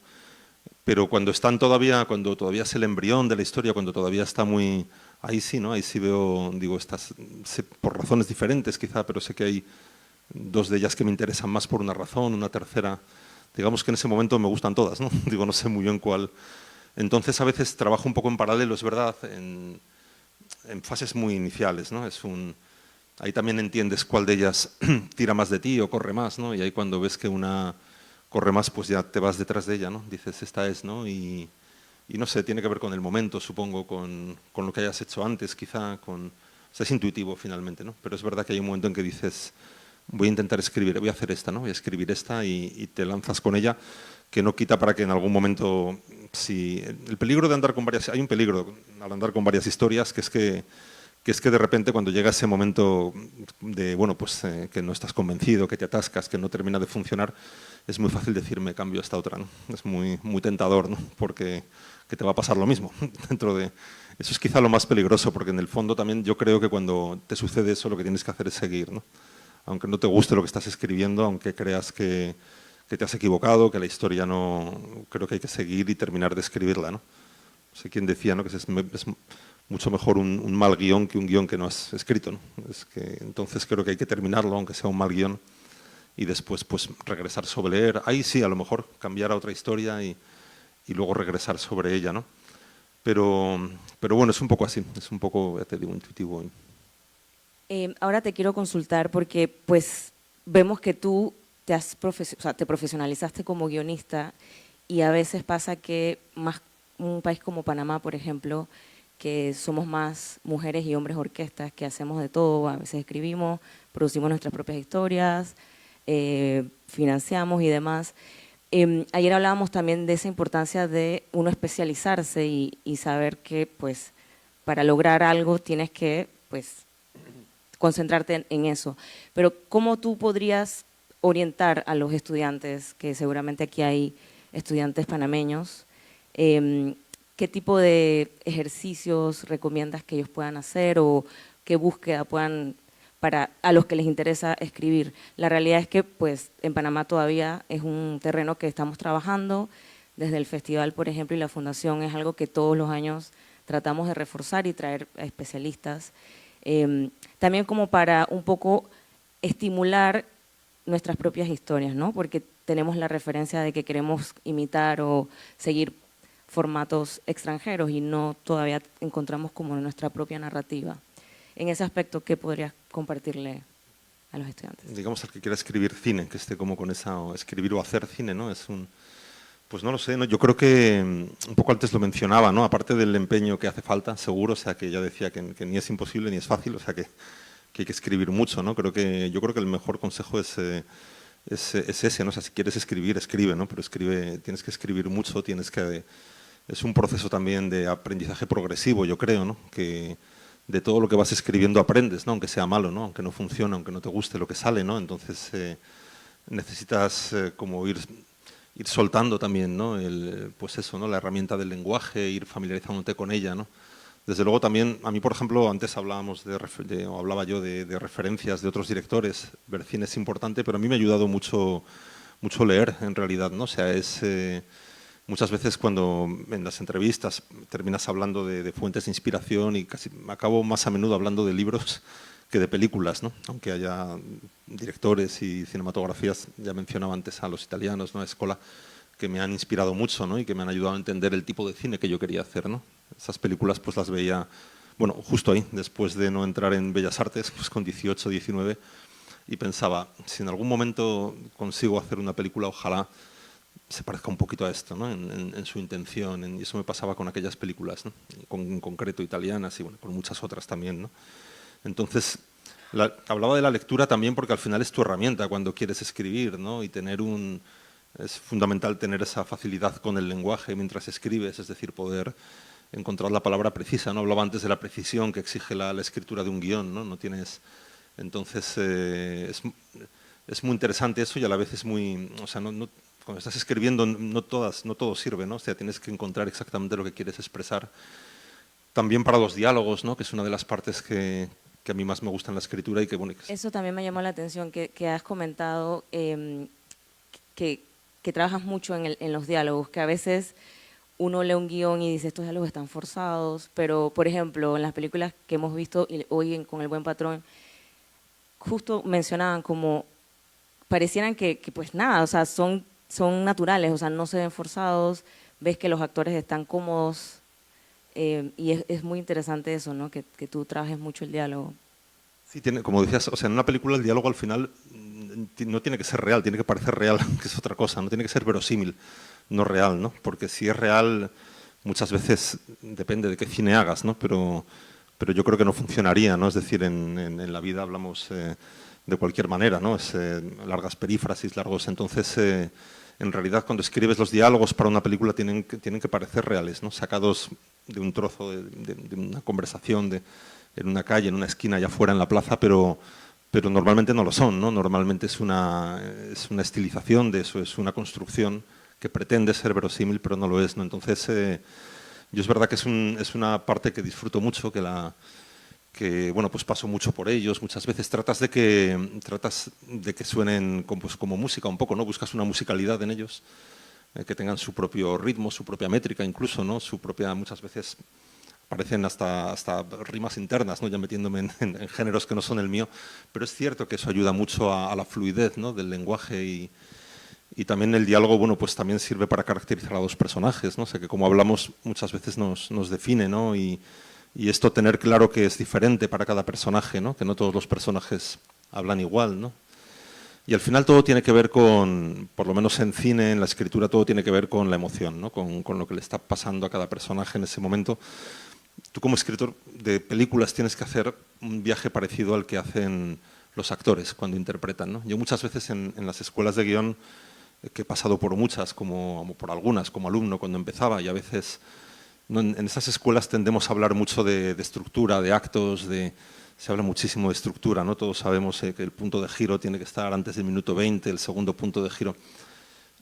Pero cuando todavía es el embrión de la historia, cuando todavía está muy, ahí sí, ¿no? Ahí sí veo, digo, por razones diferentes quizá, pero sé que hay 2 de ellas que me interesan más por una razón, una tercera, digamos que en ese momento me gustan todas, ¿no? Digo, no sé muy bien cuál. Entonces a veces trabajo un poco en paralelo, es verdad, en fases muy iniciales, ¿no? Ahí también entiendes cuál de ellas tira más de ti o corre más, ¿no? Y ahí cuando ves que una corre más, pues ya te vas detrás de ella, ¿no? Dices, esta es, ¿no? Y no sé, tiene que ver con el momento, supongo, con lo que hayas hecho antes, quizá, o sea, es intuitivo finalmente, ¿no? Pero es verdad que hay un momento en que dices, voy a intentar escribir, voy a hacer esta, ¿no? Voy a escribir esta y te lanzas con ella, que no quita para que en algún momento, si el peligro de andar con varias, hay un peligro al andar con varias historias, que es que de repente cuando llega ese momento de, bueno, pues que no estás convencido, que te atascas, que no termina de funcionar, es muy fácil decirme cambio a esta otra, ¿no? Es muy, muy tentador, ¿no? Porque que te va a pasar lo mismo dentro de... Eso es quizá lo más peligroso, porque en el fondo también yo creo que cuando te sucede eso lo que tienes que hacer es seguir, ¿no? Aunque no te guste lo que estás escribiendo, aunque creas que te has equivocado, que la historia no... Creo que hay que seguir y terminar de escribirla, ¿no? No sé quién decía, ¿no? Que es mucho mejor un mal guión que un guión que no has escrito, ¿no? Entonces creo que hay que terminarlo, aunque sea un mal guión, y después pues regresar sobre leer. Ahí sí, a lo mejor cambiar a otra historia y luego regresar sobre ella, ¿no? Pero bueno, es un poco así, es un poco, ya te digo, intuitivo. Ahora te quiero consultar porque pues vemos que tú te profesionalizaste como guionista y a veces pasa que más un país como Panamá, por ejemplo, que somos más mujeres y hombres orquestas, que hacemos de todo, a veces escribimos, producimos nuestras propias historias, financiamos y demás. Ayer hablábamos también de esa importancia de uno especializarse y saber que pues para lograr algo tienes que pues concentrarte en eso. Pero ¿cómo tú podrías orientar a los estudiantes, que seguramente aquí hay estudiantes panameños, qué tipo de ejercicios recomiendas que ellos puedan hacer o qué búsqueda puedan a los que les interesa escribir? La realidad es que pues en Panamá todavía es un terreno que estamos trabajando desde el festival, por ejemplo, y la fundación es algo que todos los años tratamos de reforzar y traer a especialistas. También como para un poco estimular nuestras propias historias, ¿no? Porque tenemos la referencia de que queremos imitar o seguir formatos extranjeros y no todavía encontramos como nuestra propia narrativa. En ese aspecto, ¿qué podrías compartirle a los estudiantes? Digamos, al que quiera escribir cine, que esté como con esa, o escribir o hacer cine, ¿no? Pues no lo sé, ¿no? Yo creo que un poco antes lo mencionaba, ¿no? Aparte del empeño que hace falta, seguro, o sea, que ya decía que ni es imposible ni es fácil, o sea, que hay que escribir mucho, ¿no? Yo creo que el mejor consejo es ese, ¿no? O sea, si quieres escribir, escribe, ¿no? Pero tienes que escribir mucho, es un proceso también de aprendizaje progresivo, yo creo, ¿no? Que de todo lo que vas escribiendo aprendes, ¿no? Aunque sea malo, ¿no? Aunque no funcione, aunque no te guste lo que sale, ¿no? Entonces necesitas como ir soltando también, ¿no? Pues eso, ¿no? La herramienta del lenguaje, ir familiarizándote con ella, ¿no? Desde luego también, a mí por ejemplo, antes hablábamos hablaba yo de referencias de otros directores, ver cine es importante, pero a mí me ha ayudado mucho leer en realidad, ¿no? O sea, muchas veces cuando en las entrevistas terminas hablando de fuentes de inspiración y casi acabo más a menudo hablando de libros que de películas, ¿no? Aunque haya directores y cinematografías, ya mencionaba antes a los italianos, ¿no? Scola, que me han inspirado mucho, ¿no? Y que me han ayudado a entender el tipo de cine que yo quería hacer, ¿no? Esas películas pues las veía, bueno, justo ahí, después de no entrar en Bellas Artes, pues con 18, 19, y pensaba, si en algún momento consigo hacer una película, ojalá se parezca un poquito a esto, ¿no? en su intención, y eso me pasaba con aquellas películas, ¿no? En concreto italianas y bueno, con muchas otras también, ¿no? Entonces, hablaba de la lectura también porque al final es tu herramienta cuando quieres escribir, ¿no? Y es fundamental tener esa facilidad con el lenguaje mientras escribes, es decir, poder encontrar la palabra precisa, ¿no? Hablaba antes de la precisión que exige la escritura de un guión, ¿no? Entonces, es muy interesante eso y a la vez es muy... O sea, cuando estás escribiendo no todo sirve, ¿no? O sea, tienes que encontrar exactamente lo que quieres expresar. También para los diálogos, ¿no? Que es una de las partes que a mí más me gusta en la escritura y que, bueno... Eso también me llamó la atención, que has comentado que trabajas mucho en los diálogos, que a veces uno lee un guión y dice estos diálogos están forzados, pero por ejemplo en las películas que hemos visto hoy con El Buen Patrón, justo mencionaban como parecieran que pues nada, o sea, son naturales, o sea, no se ven forzados, ves que los actores están cómodos y es muy interesante eso, ¿no? Que tú trabajes mucho el diálogo. Sí, como decías, o sea, en una película el diálogo al final no tiene que ser real, tiene que parecer real, que es otra cosa, no tiene que ser verosímil, no real, ¿no? Porque si es real, muchas veces depende de qué cine hagas, ¿no? Pero yo creo que no funcionaría, ¿no? Es decir, en la vida hablamos de cualquier manera, ¿no? Largas perífrasis, entonces en realidad cuando escribes los diálogos para una película tienen que parecer reales, ¿no? Sacados de un trozo de una conversación en una calle, en una esquina, allá afuera en la plaza, pero normalmente no lo son, ¿no? Normalmente es una estilización de eso, es una construcción que pretende ser verosímil, pero no lo es, ¿no? Entonces, yo es verdad que es una parte que disfruto mucho, que bueno, pues paso mucho por ellos, muchas veces tratas de que suenen como música un poco, ¿no? Buscas una musicalidad en ellos, que tengan su propio ritmo, su propia métrica incluso, ¿no? Muchas veces parecen hasta rimas internas, ¿no? Ya metiéndome en géneros que no son el mío, pero es cierto que eso ayuda mucho a la fluidez, ¿no? Del lenguaje y también el diálogo, bueno, pues también sirve para caracterizar a los personajes, ¿no? O sea, que como hablamos muchas veces nos define, ¿no? Y esto tener claro que es diferente para cada personaje, ¿no? Que no todos los personajes hablan igual, ¿no? Y al final todo tiene que ver por lo menos en cine, en la escritura, todo tiene que ver con la emoción, ¿no? Con lo que le está pasando a cada personaje en ese momento. Tú como escritor de películas tienes que hacer un viaje parecido al que hacen los actores cuando interpretan, ¿no? Yo muchas veces en las escuelas de guión, que he pasado por muchas, por algunas, como alumno cuando empezaba, y a veces en esas escuelas tendemos a hablar mucho de estructura, de actos, se habla muchísimo de estructura, ¿no? Todos sabemos que el punto de giro tiene que estar antes del minuto 20, el segundo punto de giro,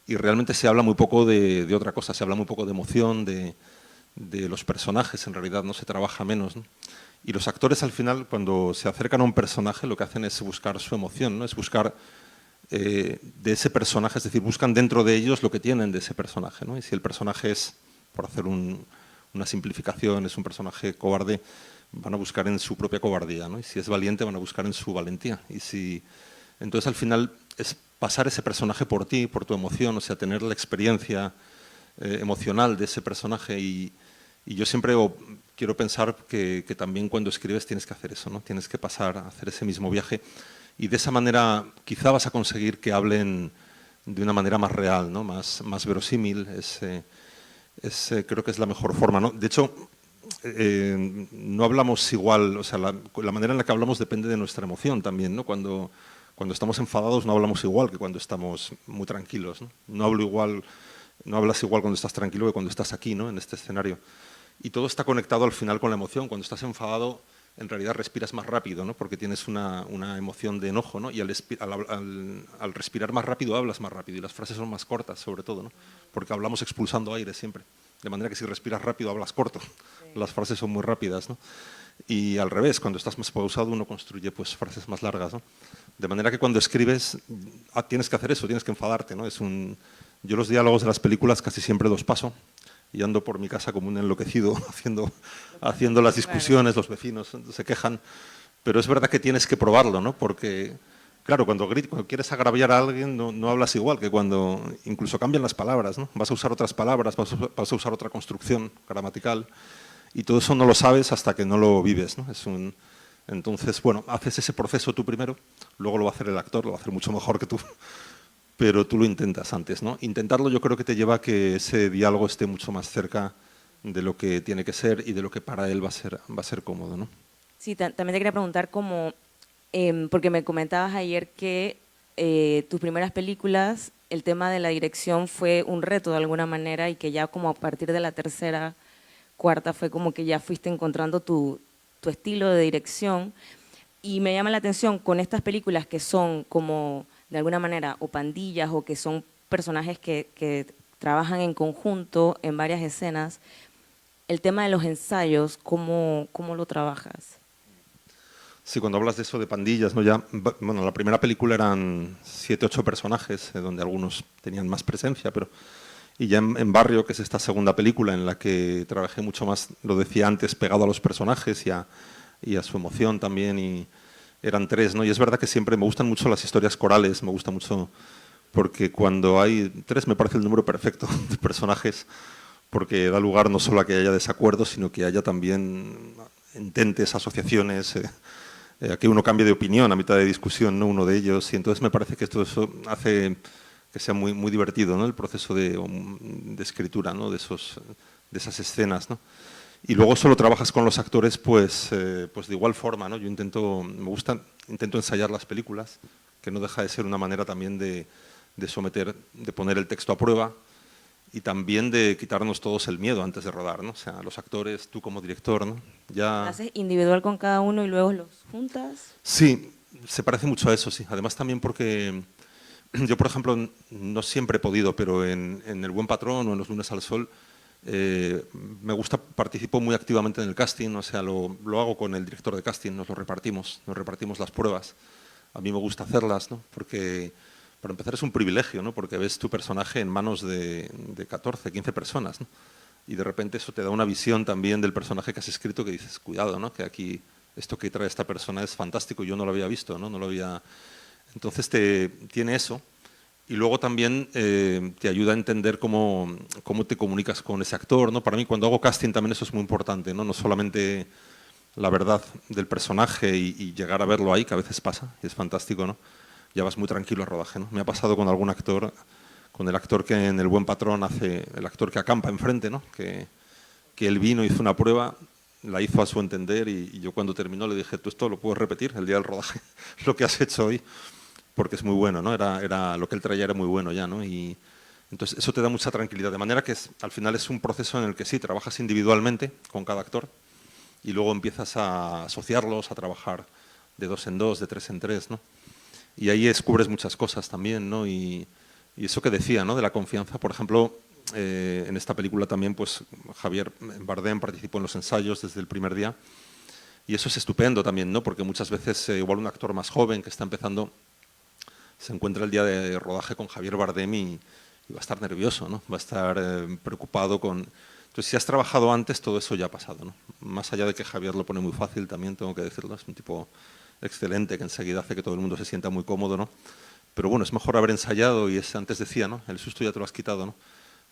y realmente se habla muy poco de otra cosa, se habla muy poco de emoción, de los personajes, en realidad no se trabaja menos, ¿no? Y los actores al final, cuando se acercan a un personaje, lo que hacen es buscar su emoción, ¿no? Es buscar de ese personaje, es decir, buscan dentro de ellos lo que tienen de ese personaje, ¿no? Y si el personaje es, por hacer una simplificación, es un personaje cobarde, van a buscar en su propia cobardía, ¿no? Y si es valiente, van a buscar en su valentía. Entonces al final es pasar ese personaje por ti, por tu emoción, o sea, tener la experiencia emocional de ese personaje y yo siempre quiero pensar que también cuando escribes tienes que hacer eso, ¿no? Tienes que pasar a hacer ese mismo viaje y de esa manera quizá vas a conseguir que hablen de una manera más real, ¿no? Más verosímil, creo que es la mejor forma, ¿no? De hecho, no hablamos igual, o sea, la manera en la que hablamos depende de nuestra emoción también, ¿no? Cuando estamos enfadados no hablamos igual que cuando estamos muy tranquilos, ¿no? No hablas igual cuando estás tranquilo que cuando estás aquí, ¿no? En este escenario. Y todo está conectado al final con la emoción. Cuando estás enfadado, en realidad respiras más rápido, ¿no? Porque tienes una emoción de enojo, ¿no? Y al respirar más rápido, hablas más rápido y las frases son más cortas, sobre todo, ¿no? Porque hablamos expulsando aire siempre. De manera que si respiras rápido, hablas corto. Las frases son muy rápidas, ¿no? Y al revés, cuando estás más pausado, uno construye pues, frases más largas, ¿no? De manera que cuando escribes, tienes que hacer eso, tienes que enfadarte, ¿no? Yo los diálogos de las películas casi siempre los paso y ando por mi casa como un enloquecido haciendo las discusiones, los vecinos se quejan, pero es verdad que tienes que probarlo, ¿no? Porque, claro, cuando quieres agraviar a alguien no hablas igual que cuando incluso cambian las palabras, ¿no? Vas a usar otras palabras, vas a usar otra construcción gramatical Y todo eso no lo sabes hasta que no lo vives, ¿no? Entonces, bueno, haces ese proceso tú primero, luego lo va a hacer el actor, lo va a hacer mucho mejor que tú, pero tú lo intentas antes, ¿no? Intentarlo yo creo que te lleva a que ese diálogo esté mucho más cerca de lo que tiene que ser y de lo que para él va a ser cómodo, ¿no? Sí, también te quería preguntar como, porque me comentabas ayer que tus primeras películas, el tema de la dirección fue un reto de alguna manera y que ya como a partir de la tercera, cuarta fue como que ya fuiste encontrando tu estilo de dirección. Y me llama la atención con estas películas que son como de alguna manera o pandillas o que son personajes que trabajan en conjunto en varias escenas, el tema de los ensayos, ¿cómo lo trabajas? Sí, cuando hablas de eso de pandillas, ¿no? Ya, bueno, la primera película eran 7, 8 personajes, donde algunos tenían más presencia, pero y ya en Barrio, que es esta segunda película en la que trabajé mucho más, lo decía antes, pegado a los personajes y a su emoción también, y eran 3, ¿no? Y es verdad que siempre me gustan mucho las historias corales, me gusta mucho, porque cuando hay 3 me parece el número perfecto de personajes, porque da lugar no solo a que haya desacuerdos, sino que haya también ententes, asociaciones, a que uno cambie de opinión a mitad de discusión, ¿no? Uno de ellos, y entonces me parece que esto eso hace que sea muy, muy divertido, ¿no? El proceso de escritura, ¿no? de esas escenas, ¿no? Y luego solo trabajas con los actores, pues de igual forma, ¿no? Yo intento ensayar las películas, que no deja de ser una manera también de poner el texto a prueba y también de quitarnos todos el miedo antes de rodar, ¿no? O sea, los actores, tú como director, ¿no? ¿Lo haces individual con cada uno y luego los juntas? Sí, se parece mucho a eso, sí. Además también porque yo, por ejemplo, no siempre he podido, pero en El Buen Patrón o en Los Lunes al Sol me gusta, participo muy activamente en el casting, o sea, lo hago con el director de casting, nos repartimos las pruebas. A mí me gusta hacerlas, ¿no? Porque para empezar es un privilegio, ¿no? Porque ves tu personaje en manos de 14, 15 personas, ¿no? Y de repente eso te da una visión también del personaje que has escrito que dices, cuidado, ¿no? Que aquí esto que trae esta persona es fantástico, yo no lo había visto, ¿no? No lo había... Entonces tiene eso. Y luego también te ayuda a entender cómo te comunicas con ese actor, ¿no? Para mí, cuando hago casting también eso es muy importante, ¿no? No solamente la verdad del personaje y llegar a verlo ahí, que a veces pasa, y es fantástico, ¿no? Ya vas muy tranquilo al rodaje, ¿no? Me ha pasado con algún actor, con el actor que en El Buen Patrón hace, el actor que acampa enfrente, ¿no? Que él vino, hizo una prueba, la hizo a su entender y yo cuando terminó le dije, tú esto lo puedes repetir el día del rodaje, lo que has hecho hoy, porque es muy bueno, ¿no? Era lo que él traía era muy bueno ya, ¿no? Y entonces eso te da mucha tranquilidad, de manera que al final es un proceso en el que sí, trabajas individualmente con cada actor y luego empiezas a asociarlos, a trabajar de 2 en 2, de 3 en 3, ¿no? Y ahí descubres muchas cosas también, ¿no? Y eso que decía, ¿no? De la confianza, por ejemplo, en esta película también, pues Javier Bardem participó en los ensayos desde el primer día y eso es estupendo también, ¿no? Porque muchas veces igual un actor más joven que está empezando se encuentra el día de rodaje con Javier Bardem y va a estar nervioso, ¿no? Va a estar preocupado con... Entonces, si has trabajado antes, todo eso ya ha pasado, ¿no? Más allá de que Javier lo pone muy fácil, también tengo que decirlo, es un tipo excelente que enseguida hace que todo el mundo se sienta muy cómodo, ¿no? Pero bueno, es mejor haber ensayado y antes decía, ¿no? El susto ya te lo has quitado, ¿no?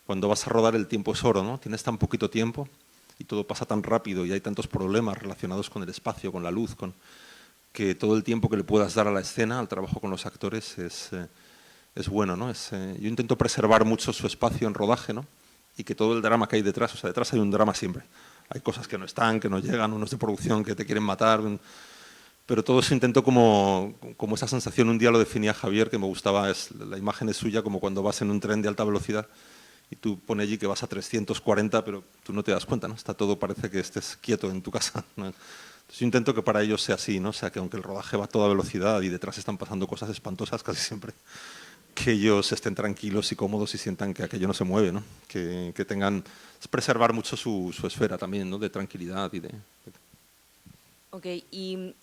Cuando vas a rodar el tiempo es oro, ¿no? Tienes tan poquito tiempo y todo pasa tan rápido y hay tantos problemas relacionados con el espacio, con la luz, que todo el tiempo que le puedas dar a la escena, al trabajo con los actores, es bueno, ¿no? Yo intento preservar mucho su espacio en rodaje, ¿no? Y que todo el drama que hay detrás, o sea, detrás hay un drama siempre. Hay cosas que no están, que no llegan, unos de producción que te quieren matar, pero todo eso intento como esa sensación, un día lo definía Javier, que me gustaba, la imagen es suya como cuando vas en un tren de alta velocidad y tú pones allí que vas a 340, pero tú no te das cuenta, ¿no? Está todo, parece que estés quieto en tu casa, ¿no? Entonces yo intento que para ellos sea así, ¿no? O sea, que aunque el rodaje va a toda velocidad y detrás están pasando cosas espantosas casi siempre, que ellos estén tranquilos y cómodos y sientan que aquello no se mueve, ¿no? Que tengan... Es preservar mucho su esfera también, ¿no? De tranquilidad y de... Ok, y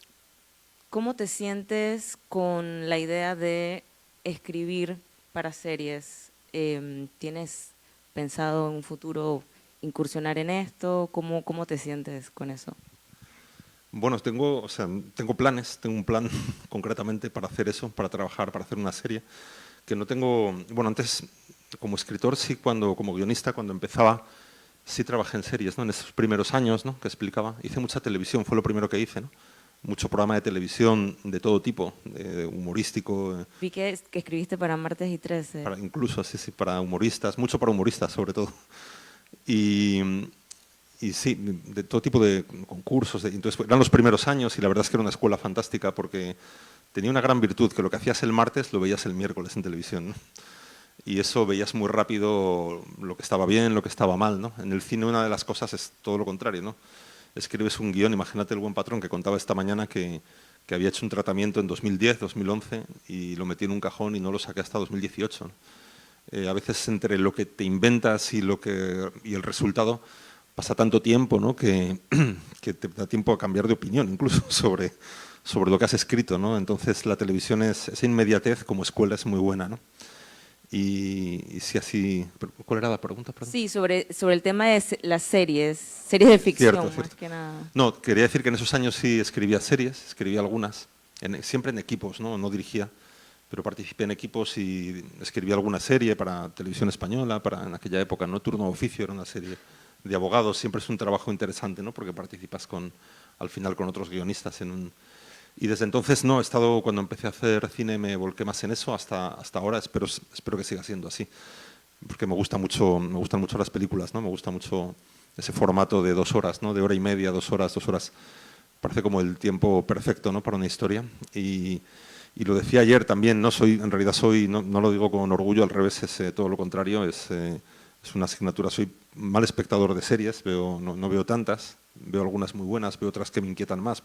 ¿cómo te sientes con la idea de escribir para series? ¿Tienes pensado en un futuro incursionar en esto? ¿Cómo te sientes con eso? Bueno, tengo planes, tengo un plan concretamente para hacer eso, para trabajar, para hacer una serie, que no tengo... Bueno, antes como escritor sí, como guionista, cuando empezaba, sí trabajé en series, ¿no? En esos primeros años, ¿no? Que explicaba. Hice mucha televisión, fue lo primero que hice, ¿no? Mucho programa de televisión de todo tipo, humorístico, Vi que escribiste para Martes y 13. para, incluso sí, sí, para humoristas, mucho para humoristas sobre todo. Y, y sí, de todo tipo de concursos. Entonces eran los primeros años y la verdad es que era una escuela fantástica porque tenía una gran virtud, que lo que hacías el martes lo veías el miércoles en televisión, ¿no? Y eso veías muy rápido lo que estaba bien, lo que estaba mal, ¿no? En el cine una de las cosas es todo lo contrario, ¿no? Escribes un guión, imagínate El buen patrón que contaba esta mañana que había hecho un tratamiento en 2010, 2011 y lo metí en un cajón y no lo saqué hasta 2018, ¿no? A veces entre lo que te inventas y el resultado pasa tanto tiempo, ¿no? que te da tiempo a cambiar de opinión incluso sobre lo que has escrito, ¿no? Entonces la televisión, esa inmediatez como escuela es muy buena, ¿no? Y si así... ¿Cuál era la pregunta? Perdón. Sí, sobre el tema de las series de ficción Cierto, más cierto. que nada. No, quería decir que en esos años sí escribía series, escribía algunas, siempre en equipos, ¿no? No dirigía, pero participé en equipos y escribí alguna serie para Televisión Española, en aquella época, ¿no? Turno de Oficio era una serie de abogados, siempre es un trabajo interesante, ¿no? Porque participas al final con otros guionistas y desde entonces no, cuando empecé a hacer cine me volqué más en eso hasta ahora, espero que siga siendo así, porque me gustan mucho las películas, ¿no? Me gusta mucho ese formato de 2 horas, ¿no? De hora y media, 2 horas, 2 horas. Parece como el tiempo perfecto, ¿no? Para una historia. Y lo decía ayer también, en realidad no lo digo con orgullo, al revés, es todo lo contrario, es una asignatura. Soy mal espectador de series, no veo tantas, veo algunas muy buenas, veo otras que me inquietan más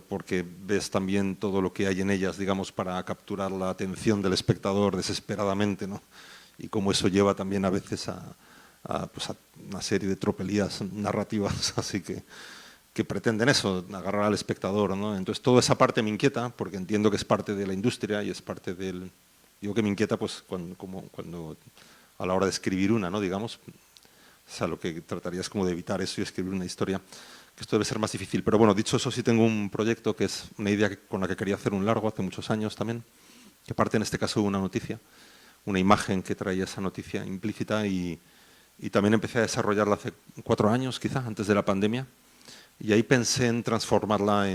porque ves también todo lo que hay en ellas, digamos, para capturar la atención del espectador desesperadamente, ¿no? Y cómo eso lleva también a veces a una serie de tropelías narrativas, así que pretenden eso, agarrar al espectador, ¿no? Entonces toda esa parte me inquieta, porque entiendo que es parte de la industria y es parte del... Digo que me inquieta pues cuando a la hora de escribir una, ¿no? Digamos, o sea, lo que trataría es como de evitar eso y escribir una historia, que esto debe ser más difícil. Pero bueno, dicho eso, sí tengo un proyecto que es una idea con la que quería hacer un largo hace muchos años también, que parte en este caso de una noticia, una imagen que traía esa noticia implícita y también empecé a desarrollarla hace 4 años, quizá, antes de la pandemia. Y ahí pensé en transformarla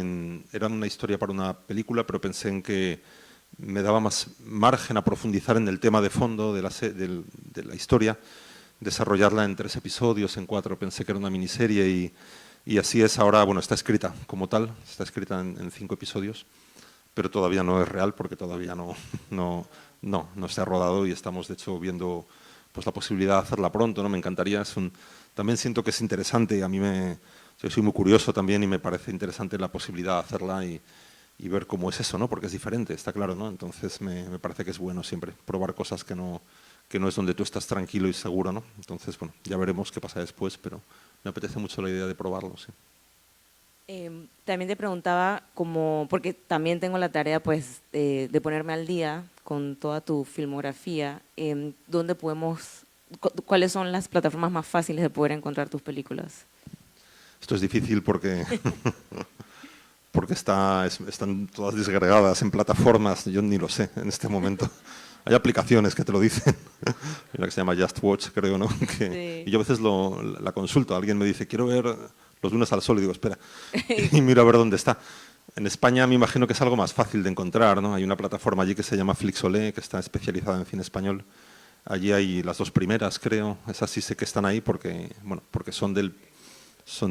era una historia para una película, pero pensé en que me daba más margen a profundizar en el tema de fondo de la historia, desarrollarla en 3 episodios, en 4, pensé que era una miniserie y así es ahora. Bueno, está escrita como tal, está escrita en 5 episodios, pero todavía no es real porque todavía no se ha rodado y estamos de hecho viendo pues la posibilidad de hacerla pronto, ¿no? Me encantaría, también siento que es interesante, yo soy muy curioso también y me parece interesante la posibilidad de hacerla y ver cómo es eso, ¿no? Porque es diferente, está claro, ¿no? Entonces me parece que es bueno siempre probar cosas que no es donde tú estás tranquilo y seguro, ¿no? Entonces, bueno, ya veremos qué pasa después, pero me apetece mucho la idea de probarlo, sí. También te preguntaba, porque también tengo la tarea pues de ponerme al día con toda tu filmografía, ¿cuáles son las plataformas más fáciles de poder encontrar tus películas? Esto es difícil porque están todas desagregadas en plataformas, yo ni lo sé en este momento. Hay aplicaciones que te lo dicen, hay una que se llama Just Watch, creo, ¿no? Sí. Y yo a veces la consulto, alguien me dice, quiero ver Los lunes al sol, y digo, espera, y miro a ver dónde está. En España me imagino que es algo más fácil de encontrar, ¿no? Hay una plataforma allí que se llama Flixolé, que está especializada en cine español. Allí hay las 2 primeras, creo, esas sí sé que están ahí porque son de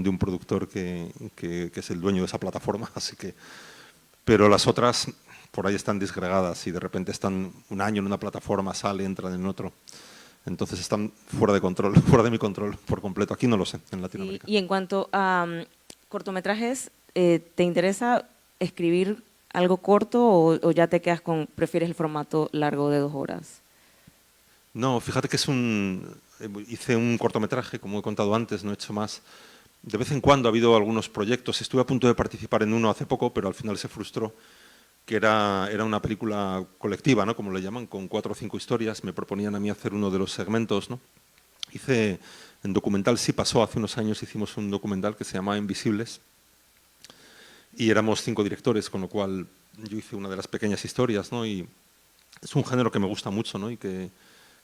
un productor que es el dueño de esa plataforma, así que... Pero las otras por ahí están disgregadas y de repente están un año en una plataforma, entran en otro. Entonces están fuera de control, fuera de mi control por completo. Aquí no lo sé, en Latinoamérica. Y en cuanto a cortometrajes, ¿te interesa escribir algo corto o ya te quedas prefieres el formato largo de 2 horas? No, fíjate que hice un cortometraje, como he contado antes, no he hecho más. De vez en cuando ha habido algunos proyectos, estuve a punto de participar en uno hace poco, pero al final se frustró, que era una película colectiva, ¿no? Como le llaman, con 4 o 5 historias. Me proponían a mí hacer uno de los segmentos, ¿no? En documental sí pasó, hace unos años hicimos un documental que se llama Invisibles y éramos 5 directores, con lo cual yo hice una de las pequeñas historias, ¿no? Y es un género que me gusta mucho, ¿no? Y que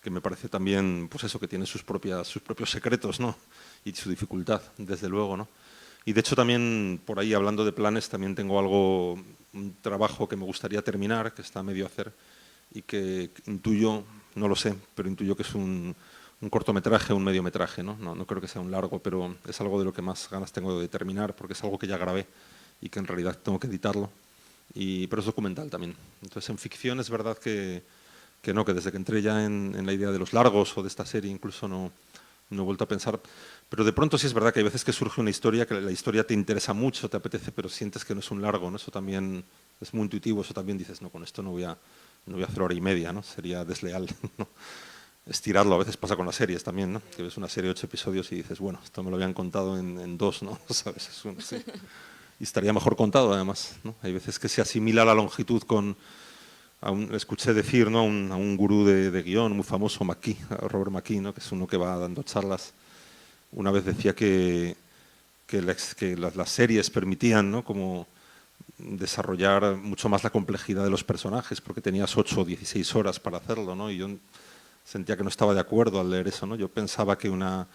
que me parece también, pues eso, que tiene sus propios secretos, ¿no? Y su dificultad, desde luego, ¿no? Y de hecho también, por ahí hablando de planes, también tengo un trabajo que me gustaría terminar, que está a medio hacer, y que intuyo, no lo sé, pero intuyo que es un cortometraje, un mediometraje, ¿no? No creo que sea un largo, pero es algo de lo que más ganas tengo de terminar, porque es algo que ya grabé y que en realidad tengo que editarlo, pero es documental también. Entonces, en ficción es verdad que desde que entré ya en la idea de los largos o de esta serie incluso no he vuelto a pensar. Pero de pronto sí es verdad que hay veces que surge una historia, que la historia te interesa mucho, te apetece, pero sientes que no es un largo, ¿no? Eso también es muy intuitivo, eso también dices, no, con esto no voy a hacer hora y media, ¿no? Sería desleal, ¿no? Estirarlo, a veces pasa con las series también, ¿no? Que ves una serie de 8 episodios y dices, bueno, esto me lo habían contado en 2, ¿no? ¿Sabes? Sí. Y estaría mejor contado, además, ¿no? Hay veces que se asimila la longitud con... escuché decir, ¿no? a un gurú de guión muy famoso, Robert McKee, ¿no? Que es uno que va dando charlas. Una vez decía que las series permitían, ¿no? como desarrollar mucho más la complejidad de los personajes, porque tenías 8 o 16 horas para hacerlo, ¿no? Y yo sentía que no estaba de acuerdo al leer eso, ¿no? Yo pensaba que un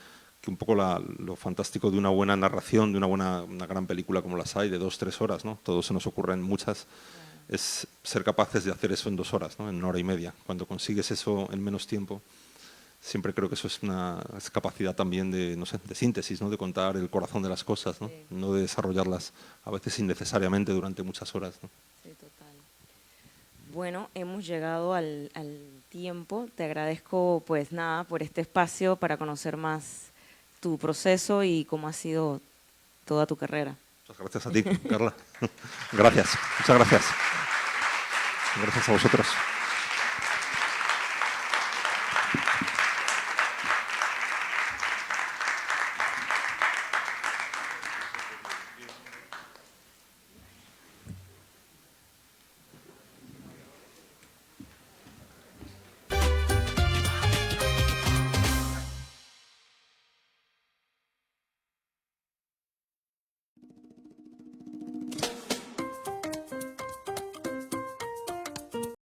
poco lo fantástico de una buena narración, de una gran película como las hay, de 2-3 horas, ¿no? Todos se nos ocurren muchas, es ser capaces de hacer eso en 2 horas, ¿no? En 1 hora y media. Cuando consigues eso en menos tiempo, siempre creo que eso es es capacidad también de, no sé, de síntesis, ¿no? De contar el corazón de las cosas, ¿no? Sí. No de desarrollarlas a veces innecesariamente durante muchas horas, ¿no? Sí, total. Bueno, hemos llegado al tiempo. Te agradezco, pues nada, por este espacio para conocer más tu proceso y cómo ha sido toda tu carrera. Muchas gracias a ti, Carla. Gracias, muchas gracias. Gracias a vosotros.